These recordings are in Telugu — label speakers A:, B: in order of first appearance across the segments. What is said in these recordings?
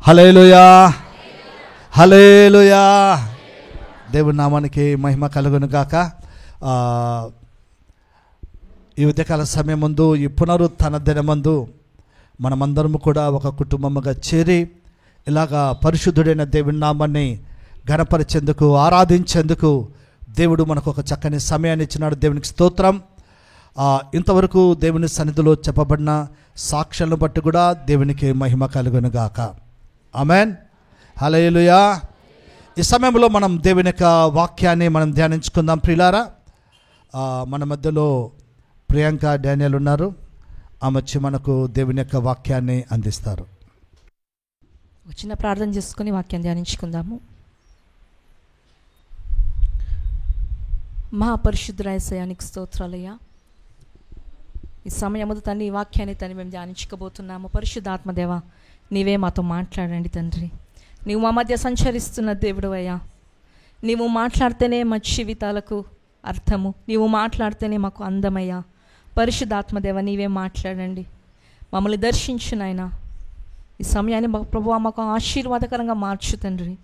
A: హల్లెలూయా, హల్లెలూయా. దేవుని నామానికి మహిమ కలుగును గాక. ఈ ఉదయకాల సమయం ముందు, ఈ పునరుత్థాన దినమందు మనమందరము కూడా ఒక కుటుంబముగా చేరి ఇలాగా పరిశుద్ధుడైన దేవుని నామాన్ని ఘనపరిచేందుకు, ఆరాధించేందుకు దేవుడు మనకు ఒక చక్కని సమయాన్ని ఇచ్చినాడు. దేవునికి స్తోత్రం. ఇంతవరకు దేవుని సన్నిధిలో చెప్పబడిన సాక్ష్యాలను బట్టి కూడా దేవునికి మహిమ కలుగును గాక. ఆమెన్, హల్లెలూయా. ఈ సమయంలో మనం దేవుని యొక్క వాక్యాన్ని మనం ధ్యానించుకుందాం. ప్రియులారా, మన మధ్యలో ప్రియాంక డానియల్ ఉన్నారు. ఆమె వచ్చి మనకు దేవుని యొక్క వాక్యాన్ని అందిస్తారు.
B: చిన్న ప్రార్థన చేసుకుని వాక్యం ధ్యానించుకుందాము. మహాపరిశుద్ధుడైన యేసయ్యానికి స్తోత్రాలయ్యా. ఈ సమయముతో తండ్రి ఈ వాక్యాన్ని తండ్రి మేము ధ్యానించుకోబోతున్నాము. పరిశుద్ధాత్మదేవ, నీవే మాతో మాట్లాడండి తండ్రి. నీవు మా మధ్య సంచరిస్తున్న దేవుడు అయ్యా. నీవు మాట్లాడితేనే మా జీవితాలకు అర్థము, నీవు మాట్లాడితేనే మాకు అందమయ్యా. పరిశుద్ధాత్మదేవ, నీవే మాట్లాడండి, మమ్మల్ని దర్శించు నాయనా. ఈ సమయాన్ని మా ప్రభువా మాకు ఆశీర్వాదకరంగా మార్చు తండ్రి.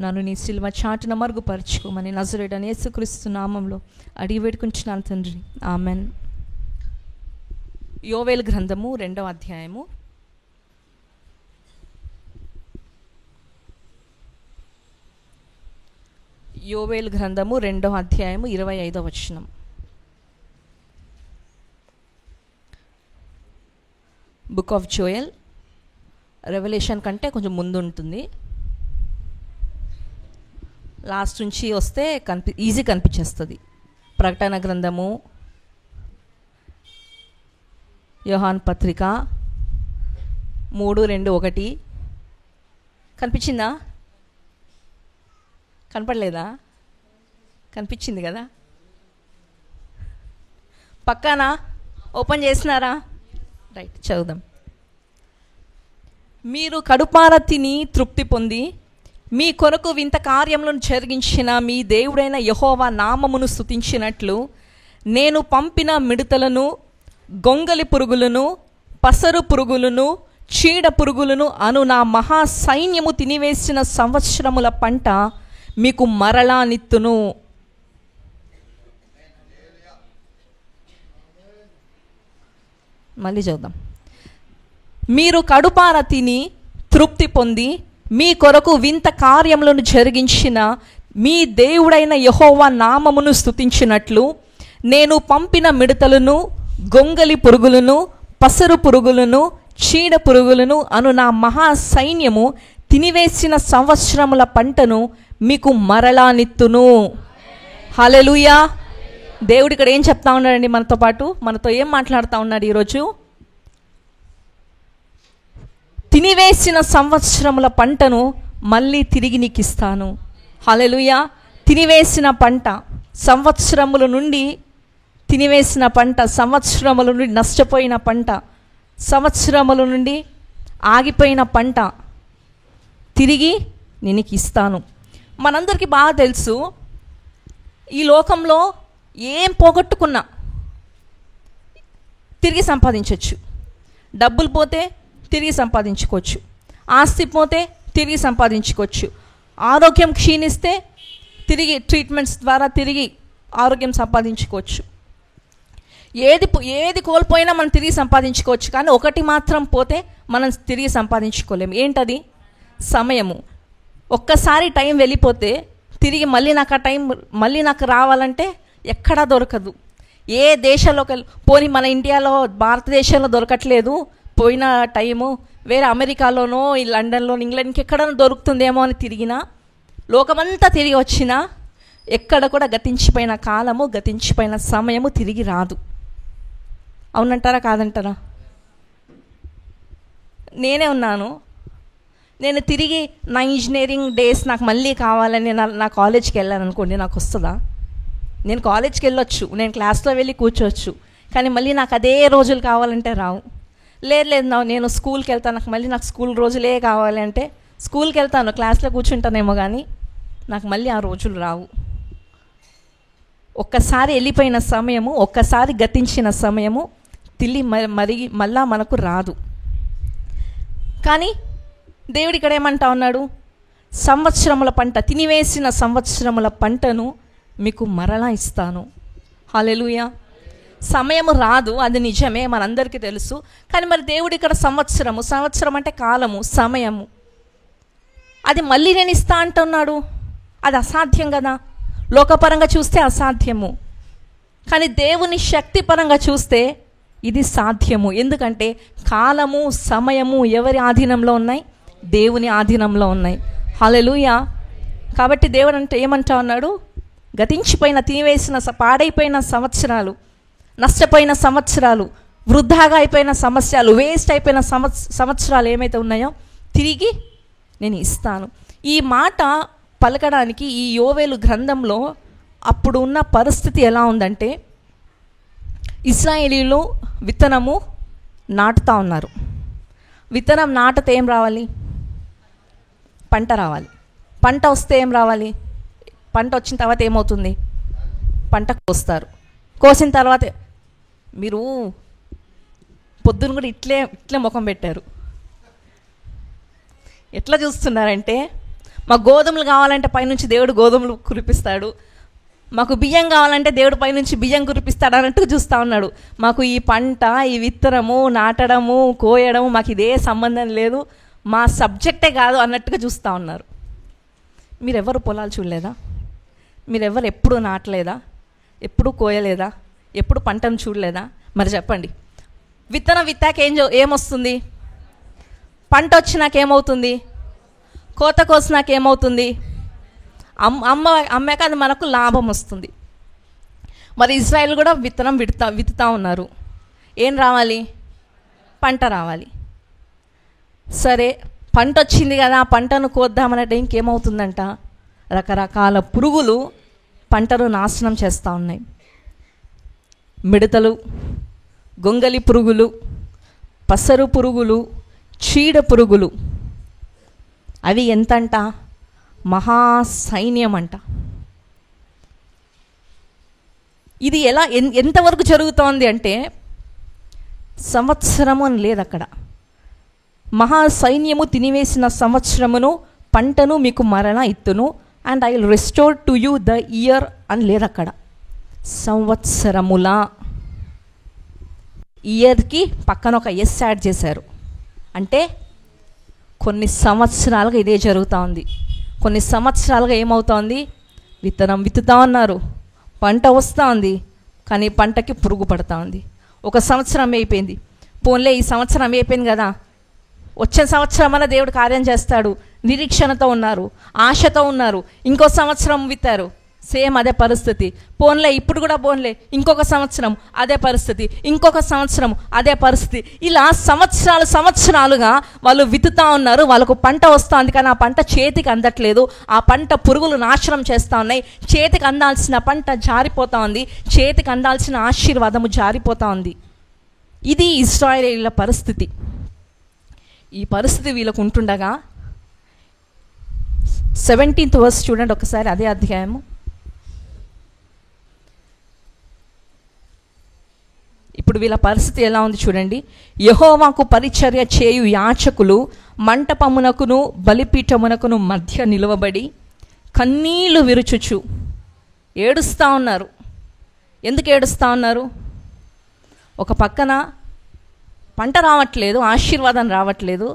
B: నన్ను నీ సిలువ చాటున మరుగుపరచుకోమని నజరేయుడైన యేసుక్రీస్తు నామంలో అడిగి వేడుకుంటున్నాను తండ్రి, ఆమెన్. యోవేలు గ్రంథము 2వ అధ్యాయము యోవేలు గ్రంథము 2వ అధ్యాయము 25వ వచనం. బుక్ ఆఫ్ జోయల్ రెవల్యూషన్ కంటే కొంచెం ముందు ఉంటుంది. లాస్ట్ నుంచి వస్తే ఈజీ కనిపించేస్తుంది. ప్రకటన గ్రంథము, యోహాన్ పత్రిక 3:2-1 కనిపించిందా? కనపడలేదా? కనిపించింది కదా. పక్కన ఓపెన్ చేసినారా? రైట్, చదువుదాం. మీరు కడుపార తిని తృప్తి పొంది మీ కొరకు వింత కార్యములను జరిగించిన మీ దేవుడైన యెహోవా నామమును స్తుతించినట్లు నేను పంపిన మిడతలను, గొంగలి పురుగులను, పసరు పురుగులను, చీడ పురుగులను అను నా మహా సైన్యము తినివేసిన సంవత్సరముల పంట మీకు మరలా నిత్తును. మళ్ళీ చదువుదాం. మీరు కడుపార తిని తృప్తి పొంది మీ కొరకు వింత కార్యములను జరిగించిన మీ దేవుడైన యెహోవా నామమును స్తుతించినట్లు నేను పంపిన మిడతలను, గొంగలి పురుగులను, పసరు పురుగులను, చీడ పురుగులను అను నా మహా సైన్యము తినివేసిన సంవత్సరముల పంటను మీకు మరలా నిత్తును. హల్లెలూయా. దేవుడు ఇక్కడ ఏం చెప్తా ఉన్నాడండి? మనతో పాటు మనతో ఏం మాట్లాడుతూ ఉన్నాడు ఈరోజు? తినివేసిన సంవత్సరముల పంటను మళ్ళీ తిరిగి నీకు ఇస్తాను. హల్లెలూయా. తినివేసిన పంట, సంవత్సరముల నుండి తినివేసిన పంట, సంవత్సరముల నుండి నష్టపోయిన పంట, సంవత్సరముల నుండి ఆగిపోయిన పంట తిరిగి నేను నీకు ఇస్తాను. మనందరికీ బాగా తెలుసు, ఈ లోకంలో ఏం పోగొట్టుకున్నా తిరిగి సంపాదించవచ్చు. డబ్బులు పోతే తిరిగి సంపాదించుకోవచ్చు, ఆస్తి పోతే తిరిగి సంపాదించుకోవచ్చు, ఆరోగ్యం క్షీణిస్తే తిరిగి ట్రీట్మెంట్స్ ద్వారా తిరిగి ఆరోగ్యం సంపాదించుకోవచ్చు. ఏది కోల్పోయినా మనం తిరిగి సంపాదించుకోవచ్చు. కానీ ఒకటి మాత్రం పోతే మనం తిరిగి సంపాదించుకోలేము. ఏంటది? సమయము. ఒక్కసారి టైం వెళ్ళిపోతే తిరిగి మళ్ళీ నాకు ఆ టైం మళ్ళీ నాకు రావాలంటే ఎక్కడా దొరకదు. ఏ దేశంలోకి పోనీ మన ఇండియాలో, భారతదేశంలో దొరకట్లేదు పోయిన టైము, వేరే అమెరికాలోనో, ఈ లండన్లో, ఇంగ్లాండ్కి ఎక్కడైనా దొరుకుతుందేమో అని తిరిగినా, లోకమంతా తిరిగి వచ్చినా ఎక్కడ కూడా గతించిపోయిన కాలము, గతించిపోయిన సమయము తిరిగి రాదు. అవునంటారా కాదంటారా? నేనే ఉన్నాను. నేను తిరిగి నా ఇంజనీరింగ్ డేస్ నాకు మళ్ళీ కావాలని నా కాలేజ్కి వెళ్ళాను అనుకోండి, నాకు వస్తుందా? నేను కాలేజ్కి వెళ్ళొచ్చు, నేను క్లాస్లో వెళ్ళి కూర్చోవచ్చు, కానీ మళ్ళీ నాకు అదే రోజులు కావాలంటే రావు. లేదు నేను స్కూల్కి వెళ్తాను, నాకు స్కూల్ రోజులే కావాలి అంటే స్కూల్కి వెళ్తాను, క్లాస్లో కూర్చుంటానేమో, కానీ నాకు మళ్ళీ ఆ రోజులు రావు. ఒక్కసారి వెళ్ళిపోయిన సమయము, ఒక్కసారి గతించిన సమయము మళ్ళా మనకు రాదు. కానీ దేవుడు ఇక్కడ ఏమంటా ఉన్నాడు? సంవత్సరముల పంట, తినివేసిన సంవత్సరముల పంటను మీకు మరలా ఇస్తాను. హల్లెలూయా. సమయము రాదు, అది నిజమే, మనందరికీ తెలుసు. కానీ మరి దేవుడు ఇక్కడ సంవత్సరం అంటే కాలము, సమయము, అది మళ్ళీ నేను ఇస్తా అంటున్నాడు. అది అసాధ్యం కదా, లోకపరంగా చూస్తే అసాధ్యము. కానీ దేవుని శక్తిపరంగా చూస్తే ఇది సాధ్యము. ఎందుకంటే కాలము, సమయము ఎవరి ఆధీనంలో ఉన్నాయి? దేవుని ఆధీనంలో ఉన్నాయి. హల్లెలూయా. కాబట్టి దేవుడు అంటే ఏమంటా ఉన్నాడు? గతించిపోయిన, తినివేసిన, పాడైపోయిన సంవత్సరాలు, నష్టపోయిన సంవత్సరాలు, వృధాగా అయిపోయిన సమస్యలు, వేస్ట్ అయిపోయిన సంవత్సరాలు ఏమైతే ఉన్నాయో తిరిగి నేను ఇస్తాను. ఈ మాట పలకడానికి ఈ యోవేలు గ్రంథంలో అప్పుడు ఉన్న పరిస్థితి ఎలా ఉందంటే, ఇశ్రాయేలీలు విత్తనము నాటుతూ ఉన్నారు. విత్తనం నాటితే ఏం రావాలి? పంట రావాలి. పంట వస్తే ఏం రావాలి? పంట వచ్చిన తర్వాత ఏమవుతుంది? పంట కోస్తారు. కోసిన తర్వాత మీరు పొద్దున కూడా ఇట్లే ముఖం పెట్టారు. ఎట్లా చూస్తున్నారంటే, మాకు గోధుమలు కావాలంటే పైనుంచి దేవుడు గోధుమలు కురిపిస్తాడు, మాకు బియ్యం కావాలంటే దేవుడు పైనుంచి బియ్యం కురిపిస్తాడు అన్నట్టుగా చూస్తూ ఉన్నాడు. మాకు ఈ పంట, ఈ విత్తనము నాటడము, కోయడము మాకు ఇదే సంబంధం లేదు, మా సబ్జెక్టే కాదు అన్నట్టుగా చూస్తూ ఉన్నారు. మీరెవరు పొలాలు చూడలేదా? మీరెవరు ఎప్పుడు నాటలేదా? ఎప్పుడు కోయలేదా? ఎప్పుడు పంటను చూడలేదా? మరి చెప్పండి, విత్తనం విత్తాక ఏమొస్తుంది? పంట వచ్చినాక ఏమవుతుంది? కోత కోసినాక ఏమవుతుంది? అమ్మాక అది మనకు లాభం వస్తుంది. మరి ఇజ్రాయెల్ కూడా విత్తనం విత్తుతా ఉన్నారు. ఏం రావాలి? పంట రావాలి. సరే, పంట వచ్చింది కదా, ఆ పంటను కోద్దామనంటే ఇంకేమవుతుందంట? రకరకాల పురుగులు పంటను నాశనం చేస్తూ ఉన్నాయి. మిడతలు, గొంగలి పురుగులు, పసరు పురుగులు, చీడ పురుగులు, అవి ఎంతంట? మహాసైన్యం అంట. ఇది ఎంతవరకు జరుగుతోంది అంటే, సంవత్సరము అని లేదు అక్కడ. మహాసైన్యము తినివేసిన సంవత్సరమును పంటను మీకు మరలా ఇత్తును, and I will restore to you the year అని లేదు అక్కడ. సంవత్సరముల, ఇయర్కి పక్కన ఒక ఎస్ యాడ్ చేశారు. అంటే కొన్ని సంవత్సరాలుగా ఇదే జరుగుతూ ఉంది. కొన్ని సంవత్సరాలుగా ఏమవుతోంది? విత్తనం విత్తుతూ ఉన్నారు, పంట వస్తూ ఉంది, కానీ పంటకి పురుగు పడుతూ ఉంది. ఒక సంవత్సరం అయిపోయింది, పోన్లే ఈ సంవత్సరం అయిపోయింది కదా, వచ్చే సంవత్సరం అన్న దేవుడు కార్యం చేస్తాడు, నిరీక్షణతో ఉన్నారు, ఆశతో ఉన్నారు. ఇంకో సంవత్సరం విత్తారు, సేమ్ అదే పరిస్థితి. పోన్లే ఇప్పుడు కూడా పోన్లే, ఇంకొక సంవత్సరం అదే పరిస్థితి, ఇంకొక సంవత్సరం అదే పరిస్థితి. ఇలా సంవత్సరాలుగా వాళ్ళు విత్తుతా ఉన్నారు, వాళ్ళకు పంట వస్తుంది, కానీ ఆ పంట చేతికి అందట్లేదు. ఆ పంట పురుగులు నాశనం చేస్తూ ఉన్నాయి. చేతికి అందాల్సిన పంట జారిపోతూ ఉంది, చేతికి అందాల్సిన ఆశీర్వాదము జారిపోతూ ఉంది. ఇది ఇశ్రాయేలీయుల పరిస్థితి. ఈ పరిస్థితి వీళ్ళకు ఉంటుండగా 17th verse చూడండి ఒకసారి, అదే అధ్యాయము. ఇప్పుడు వీళ్ళ పరిస్థితి ఎలా ఉంది చూడండి. యెహోవాకు పరిచర్య చేయు యాచకులు మంటపమునకును బలిపీఠమునకును మధ్య నిలువబడి కన్నీళ్లు విరుచుచు ఏడుస్తూ ఉన్నారు. ఎందుకు ఏడుస్తూ ఉన్నారు? ఒక పక్కన పంట రావట్లేదు, ఆశీర్వాదం రావట్లేదు.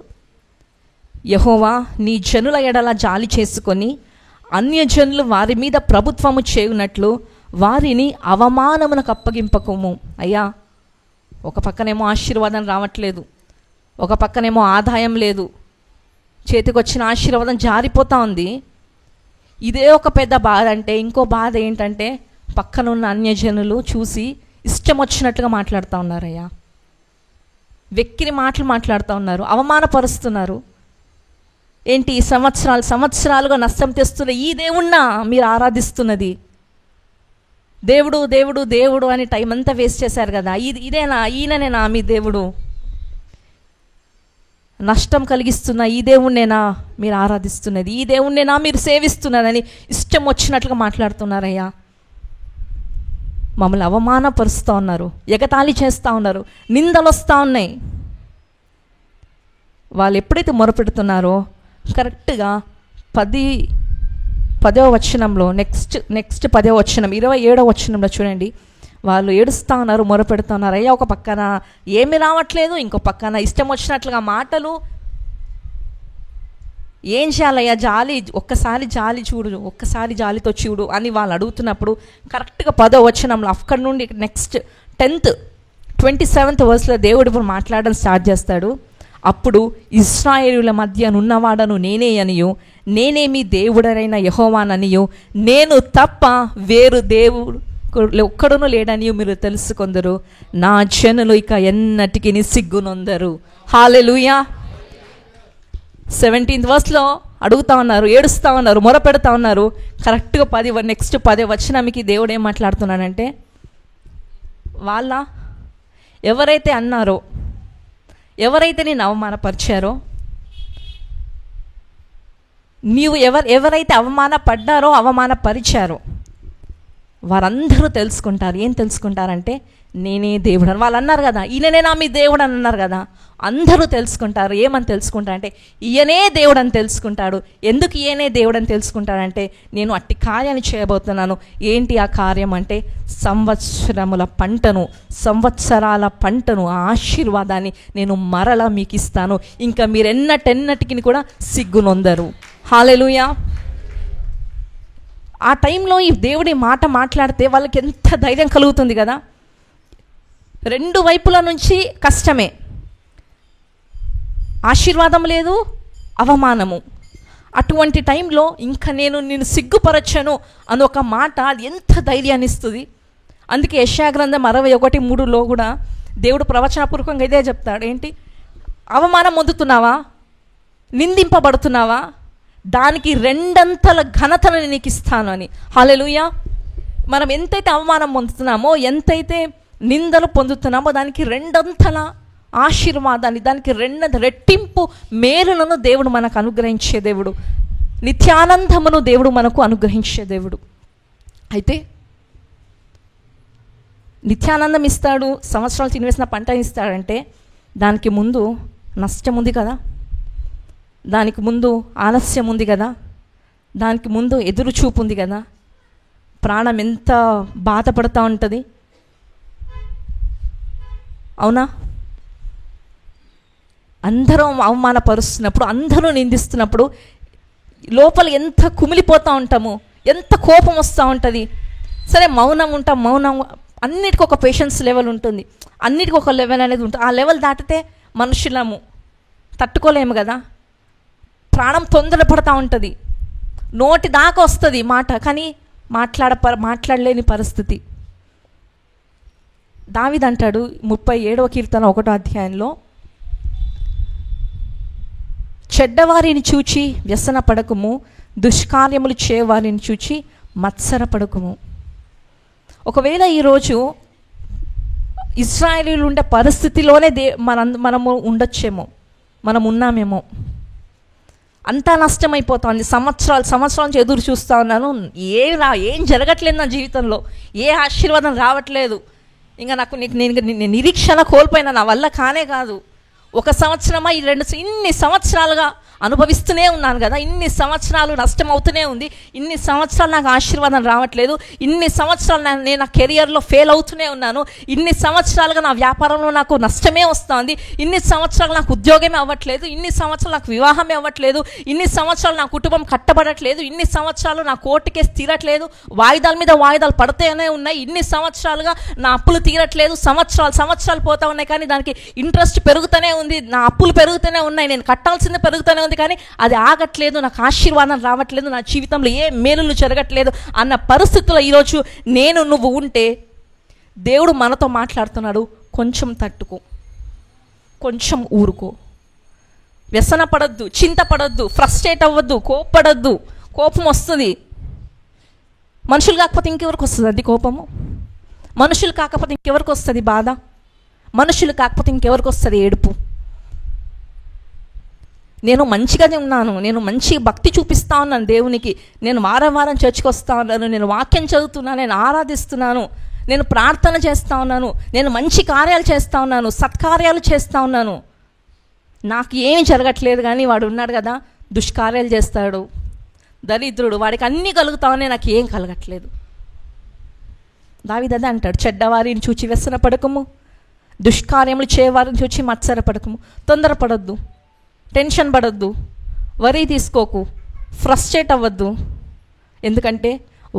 B: యెహోవా నీ జనుల ఎడల జాలి చేసుకొని అన్యజనులు వారి మీద ప్రభుత్వము చేయునట్లు వారిని అవమానమునకు అప్పగింపకము. అయ్యా, ఒక పక్కనేమో ఆశీర్వాదం రావట్లేదు, ఒక పక్కనేమో ఆదాయం లేదు, చేతికి వచ్చిన ఆశీర్వాదం జారిపోతూ ఉంది. ఇదే ఒక పెద్ద బాధ అంటే, ఇంకో బాధ ఏంటంటే పక్కనున్న అన్యజనులు చూసి ఇష్టం వచ్చినట్లుగా మాట్లాడుతూ ఉన్నారయ్యా. వెక్కిరి మాటలు మాట్లాడుతూ ఉన్నారు, అవమానపరుస్తున్నారు. ఏంటి సంవత్సరాలుగా నష్టం తెస్తున్న ఈ దేవుణ్ణా మీరు ఆరాధిస్తున్నది? దేవుడు దేవుడు దేవుడు అని టైం అంతా వేస్ట్ చేశారు కదా, ఇదేనా, ఈయననేనా మీ దేవుడు? నష్టం కలిగిస్తున్న ఈ దేవుణ్ణేనా మీరు ఆరాధిస్తున్నది? ఈ దేవుణ్ణేనా మీరు సేవిస్తున్నదని ఇష్టం వచ్చినట్లుగా మాట్లాడుతున్నారయ్యా. మమ్మల్ని అవమానపరుస్తూ ఉన్నారు, ఎగతాళి చేస్తూ ఉన్నారు, నిందలు వస్తూ ఉన్నాయి. వాళ్ళు ఎప్పుడైతే మొరపెడుతున్నారో కరెక్ట్గా 10వ వచనంలో నెక్స్ట్ 10వ వచనం 27వ వచనంలో చూడండి, వాళ్ళు ఏడుస్తూ ఉన్నారు, మొరపెడుతూ ఉన్నారు. అయ్యా ఒక పక్కన ఏమి రావట్లేదు, ఇంకో పక్కన ఇష్టం వచ్చినట్లుగా మాటలు. ఏం చేయాలయ్యా, ఒక్కసారి జాలితో చూడు అని వాళ్ళు అడుగుతున్నప్పుడు కరెక్ట్గా 10వ వచనంలో అక్కడి నుండి నెక్స్ట్ 27th వర్స్లో దేవుడు ఇప్పుడు మాట్లాడడం స్టార్ట్ చేస్తాడు. అప్పుడు ఇశ్రాయేలుల మధ్య నున్నవాడను నేనే అనియు, నేనే మీ దేవుడనైన యెహోవాననియు, నేను తప్ప వేరు దేవుడు ఒక్కడును లేడనియు మీరు తెలుసుకొందరు, నా జనులు ఇక ఎన్నటికి సిగ్గునొందరు. హల్లెలూయా. 17th వర్స్లో అడుగుతా ఉన్నారు, ఏడుస్తూ ఉన్నారు, మొరపెడతా ఉన్నారు. కరెక్ట్గా నెక్స్ట్ 10వ వచనానికి దేవుడు ఏం మాట్లాడుతున్నాడంటే, ఎవరైతే అన్నారో, ఎవరైతే నేను అవమానపరిచారో, నీవు ఎవరైతే అవమానపడ్డారో, అవమానపరిచారో వారందరూ తెలుసుకుంటారు. ఏం తెలుసుకుంటారంటే నేనే దేవుడు అని వాళ్ళు అన్నారు కదా, ఈయననే నా మీ దేవుడు అని అన్నారు కదా. అందరూ తెలుసుకుంటారు. ఏమని తెలుసుకుంటారంటే ఈయనే దేవుడు అని తెలుసుకుంటాడు. ఎందుకు ఈయనే దేవుడు అని తెలుసుకుంటాడంటే, నేను అట్టి కార్యాన్ని చేయబోతున్నాను. ఏంటి ఆ కార్యం అంటే, సంవత్సరాల పంటను ఆ ఆశీర్వాదాన్ని నేను మరలా మీకు ఇస్తాను. ఇంకా మీరు ఎన్నటికి కూడా సిగ్గునొందరు. హల్లెలూయా. ఆ టైంలో ఈ దేవుడి మాట మాట్లాడితే వాళ్ళకి ఎంత ధైర్యం కలుగుతుంది కదా. రెండు వైపుల నుంచి కష్టమే, ఆశీర్వాదం లేదు, అవమానము. అటువంటి టైంలో ఇంకా నేను సిగ్గుపరచను అని ఒక మాట అది ఎంత ధైర్యాన్ని ఇస్తుంది. అందుకే యెషయా గ్రంథం 61:3లో కూడా దేవుడు ప్రవచనపూర్వకంగా ఇదే చెప్తాడు. ఏంటి, అవమానం పొందుతున్నావా, నిందింపబడుతున్నావా, దానికి 2 ఘనతను నీకు ఇస్తాను అని. హల్లెలూయా. మనం ఎంతైతే అవమానం పొందుతున్నామో, ఎంతైతే నిందలు పొందుతున్నామో, దానికి 2 ఆశీర్వాదాన్ని, దానికి 2 రెట్టింపు మేలులను దేవుడు మనకు అనుగ్రహించే దేవుడు. నిత్యానందమును దేవుడు మనకు అనుగ్రహించే దేవుడు. అయితే నిత్యానందం ఇస్తాడు, సంవత్సరాలు తినివేసిన పంట ఇస్తాడంటే దానికి ముందు నష్టం ఉంది కదా, దానికి ముందు ఆలస్యం ఉంది కదా, దానికి ముందు ఎదురు చూపు ఉంది కదా. ప్రాణం ఎంత బాధపడుతూ ఉంటుంది, అవునా? అందరూ అవమానపరుస్తున్నప్పుడు, అందరూ నిందిస్తున్నప్పుడు లోపల ఎంత కుమిలిపోతూ ఉంటాము, ఎంత కోపం వస్తూ ఉంటుంది. సరే మౌనం ఉంటాం, మౌనం అన్నిటికీ ఒక పేషెన్స్ లెవెల్ ఉంటుంది, అన్నిటికీ ఒక లెవెల్ అనేది ఉంటుంది. ఆ లెవెల్ దాటితే మనుషులము తట్టుకోలేము కదా. ప్రాణం తొందరపడుతూ ఉంటుంది, నోటి దాకా వస్తుంది మాట, కానీ మాట్లాడలేని పరిస్థితి. దావీదు అంటాడు 37వ కీర్తన 1వ అధ్యాయంలో, చెడ్డవారిని చూచి వ్యసన పడకము, దుష్కార్యములు చేయవారిని చూచి మత్సర పడకము. ఒకవేళ ఈరోజు ఇశ్రాయేలీయులు ఉండే పరిస్థితిలోనే మనము ఉండొచ్చేమో, మనం ఉన్నామేమో. అంతా నష్టమైపోతుంది. సంవత్సరాల నుంచి ఎదురు చూస్తూ ఉన్నాను, ఏం జరగట్లేదు నా జీవితంలో, ఏ ఆశీర్వాదం రావట్లేదు. ఇంకా నాకు నేను నిరీక్షణ కోల్పోయినా, నా వల్ల కానే కాదు. 1 సంవత్సరమా, ఇన్ని సంవత్సరాలుగా అనుభవిస్తూనే ఉన్నాను కదా, ఇన్ని సంవత్సరాలు నష్టం అవుతూనే ఉంది, ఇన్ని సంవత్సరాలు నాకు ఆశీర్వాదం రావట్లేదు, ఇన్ని సంవత్సరాలు నేను నా కెరియర్లో ఫెయిల్ అవుతూనే ఉన్నాను, ఇన్ని సంవత్సరాలుగా నా వ్యాపారంలో నాకు నష్టమే వస్తుంది, ఇన్ని సంవత్సరాలు నాకు ఉద్యోగమే అవ్వట్లేదు, ఇన్ని సంవత్సరాలు నాకు వివాహమే అవ్వట్లేదు, ఇన్ని సంవత్సరాలు నా కుటుంబం కట్టబడట్లేదు, ఇన్ని సంవత్సరాలు నా కోర్టు కేసు తీరట్లేదు, వాయిదాల మీద వాయిదాలు పడుతూనే ఉన్నాయి, ఇన్ని సంవత్సరాలుగా నా అప్పులు తీరట్లేదు, సంవత్సరాలు పోతా ఉన్నాయి, కానీ దానికి ఇంట్రెస్ట్ పెరుగుతూనే ఉంది, నా అప్పులు పెరుగుతూనే ఉన్నాయి, నేను కట్టాల్సిందే పెరుగుతూనే ఉంది, కానీ అది ఆగట్లేదు, నాకు ఆశీర్వాదం రావట్లేదు, నా జీవితంలో ఏ మేలులు జరగట్లేదు అన్న పరిస్థితుల్లో ఈరోజు నువ్వు ఉంటే దేవుడు మనతో మాట్లాడుతున్నాడు. కొంచెం తట్టుకో, కొంచెం ఊరుకో, వ్యసన పడద్దు, చింతపడద్దు, ఫ్రస్ట్రేట్ అవ్వద్దు, కోప్పడద్దు. కోపం వస్తుంది, మనుషులు కాకపోతే ఇంకెవరికి వస్తుంది అది కోపము? మనుషులు కాకపోతే ఇంకెవరికి వస్తుంది బాధ? మనుషులు కాకపోతే ఇంకెవరికి వస్తుంది ఏడుపు? నేను మంచిగానే ఉన్నాను, నేను మంచి భక్తి చూపిస్తూ ఉన్నాను దేవునికి, నేను వారం చర్చికి వస్తూ ఉన్నాను, నేను వాక్యం చదువుతున్నాను, నేను ఆరాధిస్తున్నాను, నేను ప్రార్థన చేస్తూ ఉన్నాను, నేను మంచి కార్యాలు చేస్తూ ఉన్నాను, సత్కార్యాలు చేస్తూ ఉన్నాను. నాకు ఏమీ జరగట్లేదు కానీ వాడు ఉన్నాడు కదా, దుష్కార్యాలు చేస్తాడు, దరిద్రుడు, వాడికి అన్నీ కలుగుతామని నాకు ఏం కలగట్లేదు. దావీదు అదే అంటాడు, చెడ్డవారిని చూచి వ్యసన పడకము, దుష్కార్యములు చేయవారిని చూచి మత్సరపడకము. తొందరపడొద్దు, టెన్షన్ పడొద్దు, వరి తీసుకోకు, ఫ్రస్ట్రేట్ అవ్వద్దు. ఎందుకంటే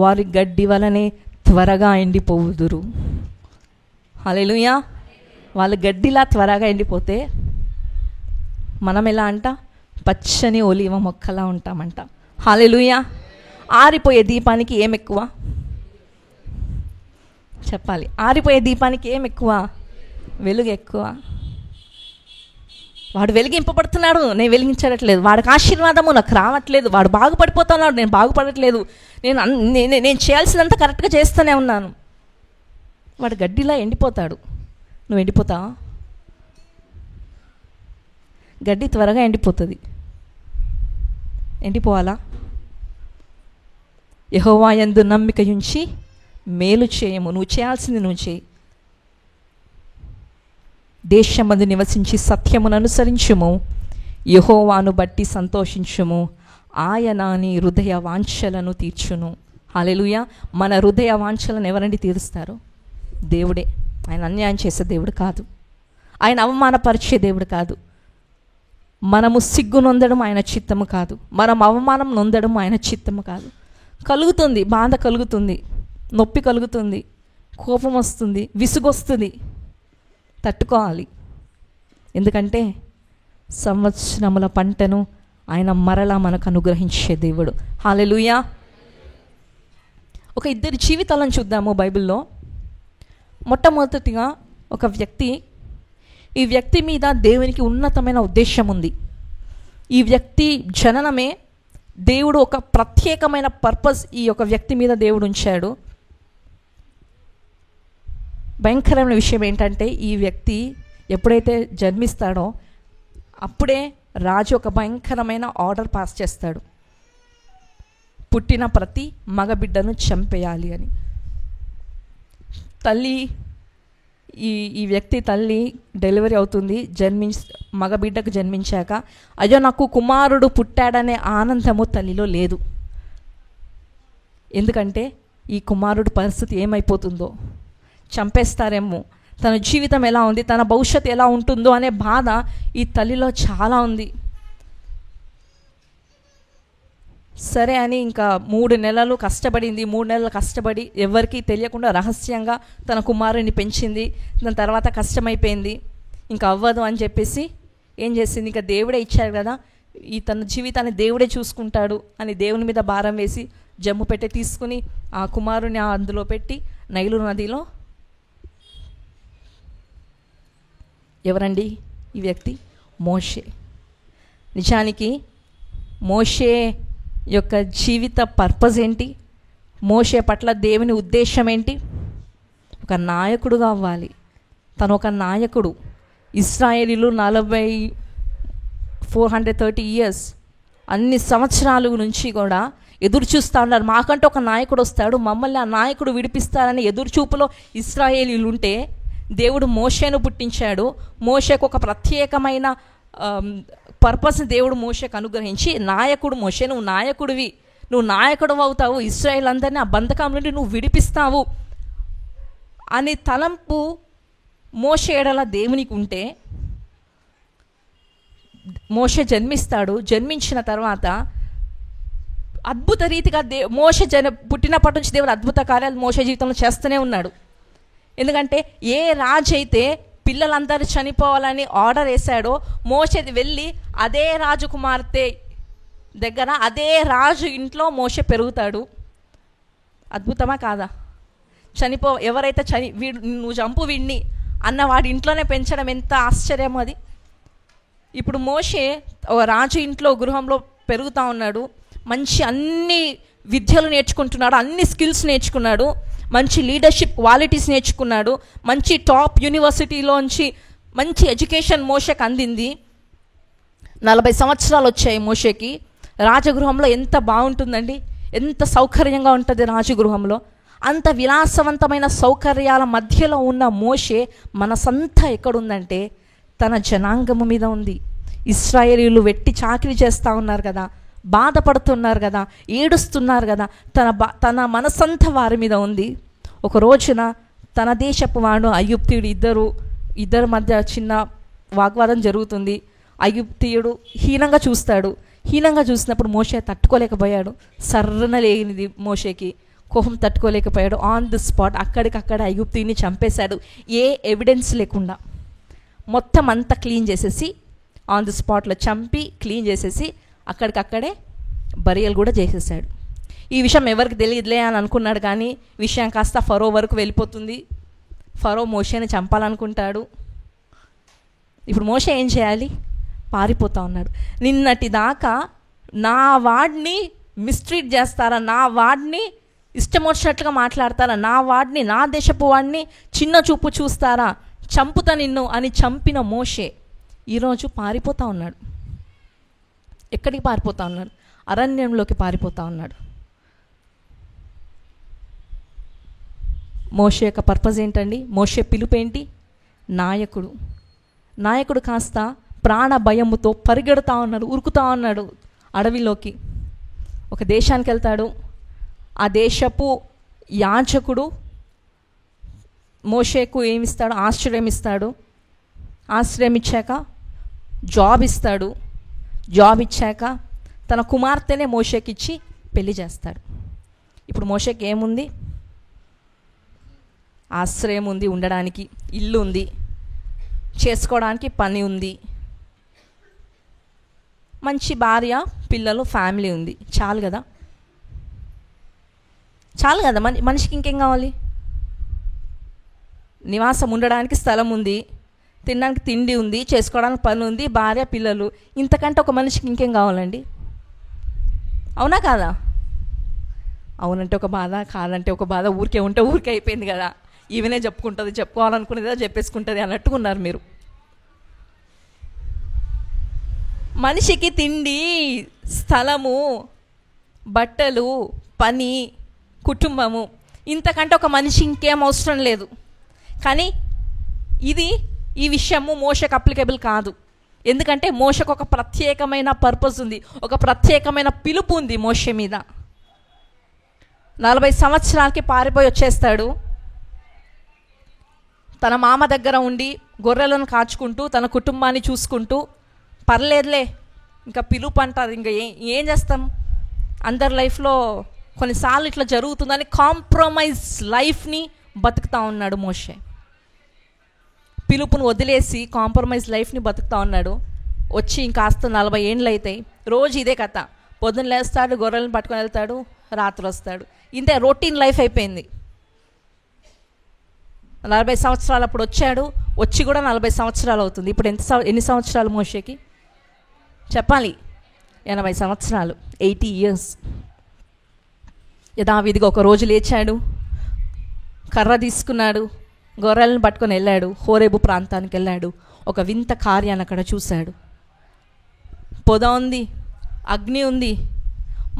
B: వారి గడ్డి వలనే త్వరగా ఎండిపోవుదురు. హల్లెలూయా. వాళ్ళ గడ్డిలా త్వరగా ఎండిపోతే మనం ఎలా అంట, పచ్చని ఒలీవ మొక్కలా ఉంటామంట. హల్లెలూయా. ఆరిపోయే దీపానికి ఏం ఎక్కువ చెప్పాలి? ఆరిపోయే దీపానికి ఏం ఎక్కువ? వెలుగు ఎక్కువ. వాడు వెలిగింపబడుతున్నాడు, నేను వెలిగించట్లేదు. వాడికి ఆశీర్వాదము నాకు రావట్లేదు. వాడు బాగుపడిపోతున్నాడు, నేను బాగుపడట్లేదు. నేను చేయాల్సినంత కరెక్ట్గా చేస్తూనే ఉన్నాను. వాడు గడ్డిలా ఎండిపోతాడు. నువ్వు ఎండిపోతావా? గడ్డి త్వరగా ఎండిపోతుంది. ఎండిపోవాలా? యెహోవా యందు నమ్మిక ఉంచి మేలు చేయము. నువ్వు చేయాల్సింది నువ్వు చేయి. దేశమందు నివసించి సత్యమును అనుసరించుము, యెహోవాను బట్టి సంతోషించుము, ఆయన నీ హృదయ వాంఛలను తీర్చును. హల్లెలూయా. మన హృదయ వాంఛలను ఎవరండి తీరుస్తారు? దేవుడే. ఆయన అన్యాయం చేసే దేవుడు కాదు, ఆయన అవమానపరిచే దేవుడు కాదు. మనము సిగ్గు నొందడం ఆయన చిత్తము కాదు, మనం అవమానం నొందడం ఆయన చిత్తము కాదు. కలుగుతుంది, బాధ కలుగుతుంది, నొప్పి కలుగుతుంది, కోపం వస్తుంది, విసుగొస్తుంది. తట్టుకోవాలి. ఎందుకంటే సంవత్సరముల పంటను ఆయన మరలా మనకు అనుగ్రహించే దేవుడు. హల్లెలూయా. ఒక ఇద్దరి జీవితాలను చూద్దాము బైబిల్లో. మొట్టమొదటిగా ఒక వ్యక్తి, ఈ వ్యక్తి మీద దేవునికి ఉన్నతమైన ఉద్దేశం ఉంది. ఈ వ్యక్తి జననమే దేవుడు ఒక ప్రత్యేకమైన పర్పస్ ఈ యొక్క వ్యక్తి మీద దేవుడు ఉంచాడు. భయంకరమైన విషయం ఏంటంటే, ఈ వ్యక్తి ఎప్పుడైతే జన్మిస్తాడో అప్పుడే రాజు ఒక భయంకరమైన ఆర్డర్ పాస్ చేస్తాడు, పుట్టిన ప్రతి మగబిడ్డను చంపేయాలి అని. తల్లి, ఈ వ్యక్తి తల్లి డెలివరీ అవుతుంది. మగబిడ్డకు జన్మించాక అయ్యో నాకు కుమారుడు పుట్టాడనే ఆనందము తల్లిలో లేదు. ఎందుకంటే ఈ కుమారుడు పరిస్థితి ఏమైపోతుందో, చంపేస్తారేమో, తన జీవితం ఎలా ఉంది, తన భవిష్యత్తు ఎలా ఉంటుందో అనే బాధ ఈ తల్లిలో చాలా ఉంది. సరే అని ఇంకా 3 నెలలు కష్టపడింది. 3 నెలలు కష్టపడి ఎవరికీ తెలియకుండా రహస్యంగా తన కుమారుని పెంచింది. దాని తర్వాత కష్టమైపోయింది, ఇంకా అవ్వదు అని చెప్పేసి ఏం చేసింది, ఇంకా దేవుడే ఇచ్చాడు కదా, ఈ తన జీవితాన్ని దేవుడే చూసుకుంటాడు అని దేవుని మీద భారం వేసి జమ్ము పెట్టి తీసుకుని ఆ కుమారుని అందులో పెట్టి నైలు నదిలో. ఎవరండి ఈ వ్యక్తి? మోషే. నిజానికి మోషే యొక్క జీవిత పర్పస్ ఏంటి? మోషే పట్ల దేవుని ఉద్దేశం ఏంటి? ఒక నాయకుడుగా అవ్వాలి. తను ఒక నాయకుడు. ఇశ్రాయేలీలు 430 ఇయర్స్, అన్ని సంవత్సరాల నుంచి కూడా ఎదురు చూస్తూ ఉన్నారు, మాకంటే ఒక నాయకుడు వస్తాడు, మమ్మల్ని ఆ నాయకుడు విడిపిస్తారని ఎదురుచూపులో ఇశ్రాయేలీలు ఉంటే దేవుడు మోషేను పుట్టించాడు. మోషేకు ఒక ప్రత్యేకమైన పర్పస్ని దేవుడు మోషేకు అనుగ్రహించి, నాయకుడు మోషే, నువ్వు నాయకుడివి, నువ్వు నాయకుడు అవుతావు, ఇశ్రాయేల్ అందరినీ ఆ బంధకం నుండి నువ్వు విడిపిస్తావు అని తలంపు మోషే ఎడల దేవునికి ఉంటే, మోషే జన్మిస్తాడు. జన్మించిన తర్వాత అద్భుత రీతిగా మోషే పుట్టినప్పటి నుంచి దేవుడు అద్భుత కార్యాలు మోషే జీవితంలో చేస్తూనే ఉన్నాడు. ఎందుకంటే ఏ రాజు అయితే పిల్లలందరూ చనిపోవాలని ఆర్డర్ వేశాడో, మోషే వెళ్ళి అదే రాజు కుమార్తె దగ్గర అదే రాజు ఇంట్లో మోషే పెరుగుతాడు. అద్భుతమా కాదా? ఎవరైతే వీడు నువ్వు చంపు వీడిని అన్న వాడి ఇంట్లోనే పెంచడం ఎంత ఆశ్చర్యమో అది. ఇప్పుడు మోషే రాజు ఇంట్లో గృహంలో పెరుగుతూ ఉన్నాడు. మంచి అన్ని విద్యలు నేర్చుకుంటున్నాడు, అన్ని స్కిల్స్ నేర్చుకున్నాడు, మంచి లీడర్షిప్ క్వాలిటీస్ నేర్చుకున్నాడు, మంచి టాప్ యూనివర్సిటీలోంచి మంచి ఎడ్యుకేషన్ మోషేకి అందింది. 40 సంవత్సరాలు వచ్చాయి మోషేకి. రాజగృహంలో ఎంత బాగుంటుందండి, ఎంత సౌకర్యంగా ఉంటుంది రాజగృహంలో. అంత విలాసవంతమైన సౌకర్యాల మధ్యలో ఉన్న మోషే మనసంతా ఎక్కడుందంటే తన జనాంగము మీద ఉంది. ఇశ్రాయేలీయులు వెట్టి చాకిరీ చేస్తూ ఉన్నారు కదా, బాధపడుతున్నారు కదా, ఏడుస్తున్నారు కదా, తన మనసంతా వారి మీద ఉంది. ఒక రోజున తన దేశపు వాడు ఐగుప్తీయుడు ఇద్దరు మధ్య చిన్న వాగ్వాదం జరుగుతుంది. ఐగుప్తీయుడు హీనంగా చూస్తాడు. హీనంగా చూసినప్పుడు మోషే తట్టుకోలేకపోయాడు. సర్రన లేనిది మోషేకి కోపం తట్టుకోలేకపోయాడు. ఆన్ ది స్పాట్ అక్కడికక్కడ ఐగుప్తీయుని చంపేశాడు. ఏ ఎవిడెన్స్ లేకుండా మొత్తం అంతా క్లీన్ చేసేసి, ఆన్ ది స్పాట్లో చంపి క్లీన్ చేసేసి అక్కడికక్కడే బరియల్ కూడా చేసేసాడు. ఈ విషయం ఎవరికి తెలియదులే అని అనుకున్నాడు, కానీ విషయం కాస్త ఫరో వరకు వెళ్ళిపోతుంది. ఫరో మోషేని చంపాలనుకుంటాడు. ఇప్పుడు మోషే ఏం చేయాలి? పారిపోతా ఉన్నాడు. నిన్నటి దాకా నా వాడిని మిస్ట్రీట్ చేస్తారా, నా వాడిని ఇష్టం వచ్చినట్లుగా మాట్లాడతారా, నా వాడిని, నా దేశపు వాడిని చిన్న చూపు చూస్తారా, చంపుతా నిన్ను అని చంపిన మోషే ఈరోజు పారిపోతూ ఉన్నాడు. ఎక్కడికి పారిపోతూ ఉన్నాడు? అరణ్యంలోకి పారిపోతూ ఉన్నాడు. మోషే యొక్క పర్పస్ ఏంటండి? మోషే పిలుపేంటి? నాయకుడు కాస్త ప్రాణ భయముతో పరిగెడుతూ ఉన్నాడు, ఉరుకుతూ ఉన్నాడు అడవిలోకి. ఒక దేశానికి వెళ్తాడు. ఆ దేశపు యాజకుడు మోషేకు ఏమిస్తాడు? ఆశ్రయం ఇస్తాడు. ఆశ్రయం ఇచ్చాక జాబ్ ఇస్తాడు. జాబ్ ఇచ్చాక తన కుమార్తెనే మోషేకి ఇచ్చి పెళ్లి చేస్తాడు. ఇప్పుడు మోషేకి ఏముంది? ఆశ్రయం ఉంది, ఉండడానికి ఇల్లు ఉంది, చేసుకోవడానికి పని ఉంది, మంచి భార్య, పిల్లలు, ఫ్యామిలీ ఉంది. చాలు కదా మనిషికి ఇంకేం కావాలి? నివాసం ఉండడానికి స్థలం ఉంది, తినడానికి తిండి ఉంది, చేసుకోవడానికి పని ఉంది, భార్య, పిల్లలు. ఇంతకంటే ఒక మనిషికి ఇంకేం కావాలండి? అవునా కాదా? అవునంటే ఒక బాధ, కాదంటే ఒక బాధ. ఊరికే ఉంటే ఊరికే అయిపోయింది కదా, ఈవెనే చెప్పుకుంటుంది, చెప్పుకోవాలనుకునేదా చెప్పేసుకుంటుంది అన్నట్టుకున్నారు మీరు. మనిషికి తిండి, స్థలము, బట్టలు, పని, కుటుంబము, ఇంతకంటే ఒక మనిషి ఇంకేం అవసరం లేదు. కానీ ఈ విషయము మోషకు అప్లికేబుల్ కాదు. ఎందుకంటే మోషకు ఒక ప్రత్యేకమైన పర్పస్ ఉంది, ఒక ప్రత్యేకమైన పిలుపు ఉంది మోషే మీద. 40 సంవత్సరాలకి పారిపోయి వచ్చేస్తాడు. తన మామ దగ్గర ఉండి గొర్రెలను కాచుకుంటూ తన కుటుంబాన్ని చూసుకుంటూ, పర్లేదులే ఇంకా పిలుపు అంటారు, ఇంకా ఏం చేస్తాం, అందరి లైఫ్లో కొన్నిసార్లు ఇట్లా జరుగుతుందని కాంప్రమైజ్ లైఫ్ని బతుకుతూ ఉన్నాడు మోషే. పిలుపును వదిలేసి కాంప్రమైజ్ లైఫ్ని బతుకుతూ ఉన్నాడు. వచ్చి ఇంకాస్త 40 ఏండ్లు అవుతాయి. రోజు ఇదే కథ. పొద్దున్న లేస్తాడు, గొర్రెలను పట్టుకొని వెళ్తాడు, రాత్రి వస్తాడు. ఇంతే రొటీన్ లైఫ్ అయిపోయింది. 40 సంవత్సరాలు అప్పుడు వచ్చాడు, వచ్చి కూడా 40 సంవత్సరాలు అవుతుంది. ఇప్పుడు ఎన్ని సంవత్సరాలు మోషేకి చెప్పాలి? 80 సంవత్సరాలు, 80 years. యథావిధిగా ఒక రోజు లేచాడు, కర్ర తీసుకున్నాడు, గొర్రెలను పట్టుకొని వెళ్ళాడు, హోరేబు ప్రాంతానికి వెళ్ళాడు. ఒక వింత కార్యాన్ని అక్కడ చూశాడు. పొద ఉంది, అగ్ని ఉంది,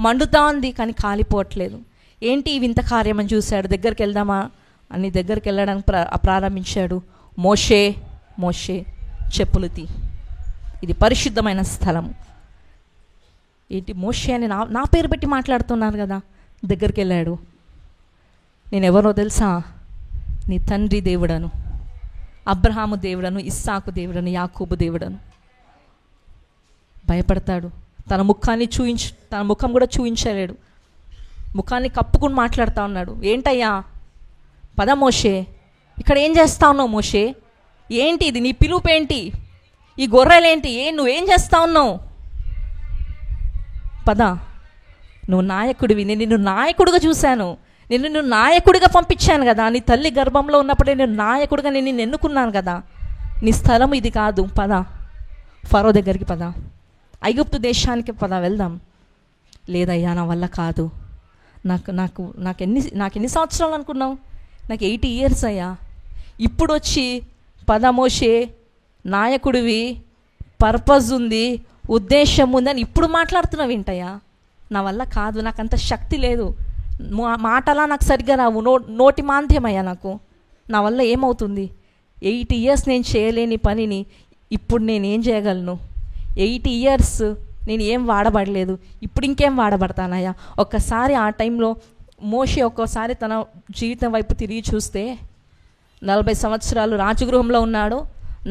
B: మండుతా ఉంది, కానీ కాలిపోవట్లేదు. ఏంటి ఈ వింత కార్యం అని చూశాడు. దగ్గరికి వెళ్దామా అని దగ్గరికి వెళ్ళడానికి ప్రారంభించాడు. మోషే మోషే చెప్పులు తీ, ఇది పరిశుద్ధమైన స్థలము. ఏంటి మోషే అని నా పేరు పెట్టి మాట్లాడుతున్నారు కదా. దగ్గరికి వెళ్ళాడు. నేను ఎవరో తెలుసా? నీ తండ్రి దేవుడను, అబ్రహాము దేవుడను, ఇస్సాకు దేవుడను, యాకోబు దేవుడను. భయపడతాడు. తన ముఖం కూడా చూయించలేడు. ముఖాన్ని కప్పుకుని మాట్లాడుతూ ఉన్నాడు. ఏంటయ్యా, పద మోషే, ఇక్కడ ఏం చేస్తా ఉన్నావు మోషే? ఏంటి ఇది, నీ పిలుపేంటి, ఈ గొర్రెలేంటి, నువ్వేం చేస్తా ఉన్నావు? పద, నువ్వు నాయకుడివి, నేను నిన్ను నాయకుడిగా చూశాను, నిన్ను నాయకుడిగా పంపించాను కదా. నీ తల్లి గర్భంలో ఉన్నప్పుడే నేను నాయకుడిగా నిన్ను ఎన్నుకున్నాను కదా. నీ స్థలం ఇది కాదు, పద ఫరో దగ్గరికి పద, ఐగుప్తు దేశానికి పద, వెళ్దాం. లేదయ్యా, నా వల్ల కాదు. నాకు ఎన్ని సంవత్సరాలు అనుకున్నావు? నాకు 80 years అయ్యా. ఇప్పుడు వచ్చి పద మోషే, నాయకుడివి, పర్పస్ ఉంది, ఉద్దేశం ఉందని ఇప్పుడు మాట్లాడుతున్నావు ఏంటయ్యా? నా వల్ల కాదు, నాకు అంత శక్తి లేదు, మాటలా నాకు సరిగ్గా రావు, నోటి మాంద్యమయ్యా నాకు, నా వల్ల ఏమవుతుంది? 80 years నేను చేయలేని పనిని ఇప్పుడు నేను ఏం చేయగలను? 80 years నేను ఏం వాడబడలేదు, ఇప్పుడు ఇంకేం వాడబడతానయ్యా. ఒక్కసారి ఆ టైంలో మోషే ఒక్కోసారి తన జీవితం వైపు తిరిగి చూస్తే 40 సంవత్సరాలు రాజగృహంలో ఉన్నాడు,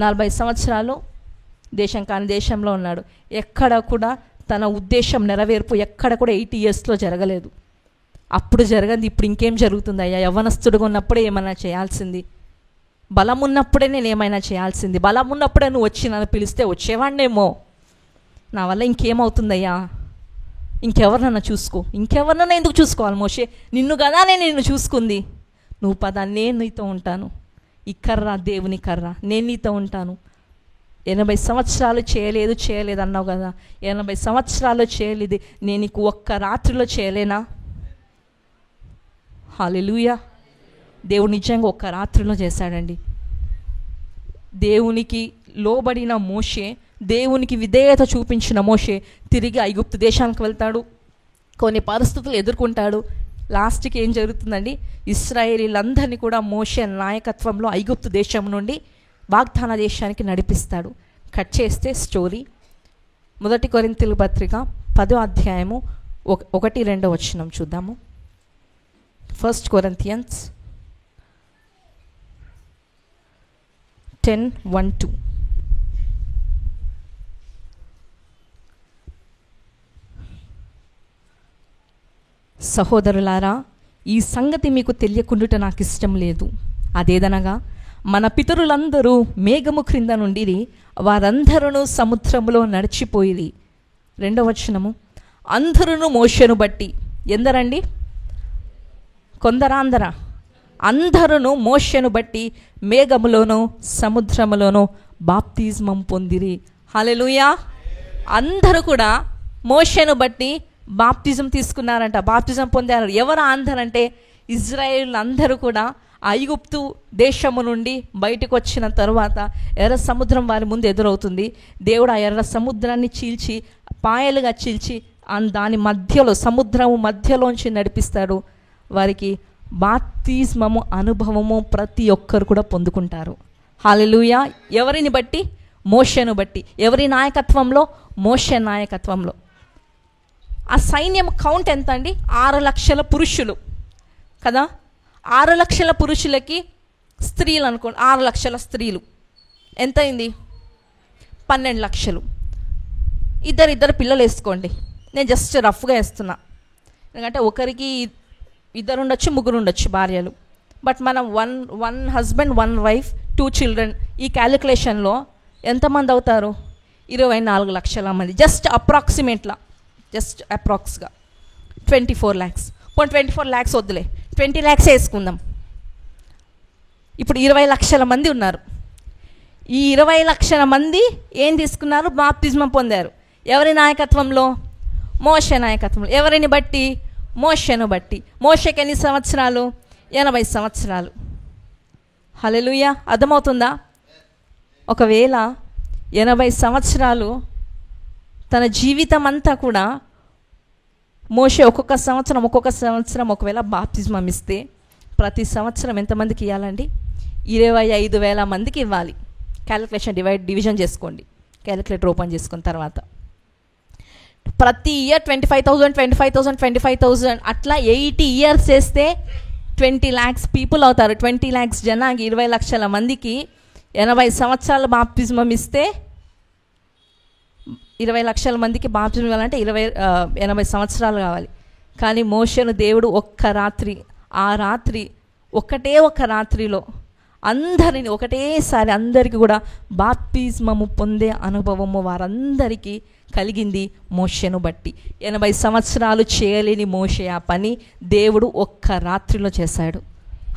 B: 40 సంవత్సరాలు దేశం కాని దేశంలో ఉన్నాడు. ఎక్కడ కూడా తన ఉద్దేశం నెరవేర్పు ఎక్కడ కూడా 80 yearsలో జరగలేదు. అప్పుడు జరగదు, ఇప్పుడు ఇంకేం జరుగుతుంది అయ్యా? యవ్వనస్తుడుగా ఉన్నప్పుడే ఏమైనా చేయాల్సింది, బలం ఉన్నప్పుడే నేను ఏమైనా చేయాల్సింది, బలం ఉన్నప్పుడే నువ్వు వచ్చి నన్ను పిలిస్తే వచ్చేవాడినేమో, నా వల్ల ఇంకేమవుతుందయ్యా? ఇంకెవరినన్నా చూసుకో. ఇంకెవరినన్నా ఎందుకు చూసుకోవాలి మోషే? నిన్ను కదా నేను నిన్ను చూసుకుంది. నువ్వు పద, నేను నీతో ఉంటాను. ఈ కర్ర దేవుని కర్ర, నేను నీతో ఉంటాను. 80 సంవత్సరాలు చేయలేదు అన్నావు కదా, 80 సంవత్సరాలు చేయలేదు, నేను నీకు ఒక్క రాత్రిలో చేయలేనా? హల్లెలూయా. దేవుడు నిజంగా ఒక్క రాత్రిలో చేశాడండి. దేవునికి లోబడిన మోషే, దేవునికి విధేయత చూపించిన మోషే తిరిగి ఐగుప్తు దేశానికి వెళ్తాడు, కొన్ని పరిస్థితులు ఎదుర్కొంటాడు. లాస్ట్కి ఏం జరుగుతుందండి? ఇశ్రాయేలీలందరినీ కూడా మోషే నాయకత్వంలో ఐగుప్తు దేశం నుండి వాగ్దాన దేశానికి నడిపిస్తాడు. కట్ చేస్తే స్టోరీ 1 కొరింథీయుల పత్రిక 10వ అధ్యాయము 1-2 వచనం చూద్దాము. 1 Corinthians 10:1-2. సహోదరులారా, ఈ సంగతి మీకు తెలియకుండుట నాకు ఇష్టం లేదు. అదేదనగా మన పితరులందరూ మేఘము క్రింద నుండి వారందరూ సముద్రములో నడిచిపోయిరి. 2వ వచనము, అందరూ మోషేను బట్టి. ఎందరండి? కొందరాందర? అందరూ మోషేను బట్టి మేఘములోనూ సముద్రములోనూ బాప్తిజమం పొందిరి. హల్లెలూయా. అందరూ కూడా మోషేను బట్టి బాప్తిజం తీసుకున్నారంట, బాప్తిజం పొందారు. ఎవరు అందరంటే ఇజ్రాయేల్ అందరూ కూడా ఐగుప్తు దేశము నుండి బయటకు వచ్చిన తరువాత ఎర్ర సముద్రం వారి ముందు ఎదురవుతుంది. దేవుడు ఆ ఎర్ర సముద్రాన్ని చీల్చి పాయలుగా చీల్చి దాని మధ్యలో, సముద్రము మధ్యలోంచి నడిపిస్తాడు. వారికి బాప్తిస్మము అనుభవము ప్రతి ఒక్కరు కూడా పొందుకుంటారు. హల్లెలూయా. ఎవరిని బట్టి? మోషేను బట్టి. ఎవరి నాయకత్వంలో? మోషే నాయకత్వంలో. ఆ సైన్యం కౌంట్ ఎంత అండి? 6 లక్షల పురుషులు కదా. 6 లక్షల పురుషులకి స్త్రీలు అనుకోండి, 6 లక్షల స్త్రీలు ఎంత అయింది? 12 లక్షలు. ఇద్దరు పిల్లలు వేసుకోండి, నేను జస్ట్ రఫ్గా వేస్తున్నా. ఎందుకంటే ఒకరికి 2 ఉండొచ్చు, 3 ఉండొచ్చు భార్యలు. బట్ మనం వన్ హస్బెండ్ 1 వైఫ్ 2 చిల్డ్రన్, ఈ క్యాలిక్యులేషన్లో ఎంతమంది అవుతారు? 24 లక్షల మంది. జస్ట్ అప్రాక్సిమేట్లా, జస్ట్ అప్రాక్స్గా 24 lakhs. 24 lakhs వద్దులే, 20 lakhs వేసుకుందాం. ఇప్పుడు 20 లక్షల మంది ఉన్నారు. ఈ 20 లక్షల మంది ఏం తీసుకున్నారు? బాప్తిజమం పొందారు. ఎవరి నాయకత్వంలో? మోషే నాయకత్వంలో. ఎవరిని బట్టి? మోషేను బట్టి. మోషేకి ఎన్ని సంవత్సరాలు? 80 సంవత్సరాలు. హల్లెలూయా. అర్థమవుతుందా? ఒకవేళ 80 సంవత్సరాలు తన జీవితం అంతా కూడా మోషే ఒక్కొక్క సంవత్సరం ఒకవేళ బాప్తిజమం ఇస్తే ప్రతి సంవత్సరం ఎంతమందికి ఇవ్వాలండి? 25,000 మందికి ఇవ్వాలి. క్యాలిక్యులేషన్ డివిజన్ చేసుకోండి, క్యాలిక్యులేటర్ ఓపెన్ చేసుకున్న తర్వాత. ప్రతి ఇయర్ 25,000 అట్లా 80 years వేస్తే 20 lakhs పీపుల్ అవుతారు. 20 lakhs జనానికి 20 లక్షల మందికి 80 సంవత్సరాలు బాప్తిజమం ఇస్తే 20 లక్షల మందికి బాప్తిజం ఇవ్వాలంటే 80 సంవత్సరాలు కావాలి. కానీ మోషేను దేవుడు ఒక్క రాత్రి, ఆ రాత్రి ఒక రాత్రిలో అందరిని ఒకటేసారి అందరికీ కూడా బాప్తిజమము పొందే అనుభవము వారందరికీ కలిగింది మోషేను బట్టి. 80 సంవత్సరాలు చేయలేని మోషే ఆ పని దేవుడు ఒక్క రాత్రిలో చేశాడు.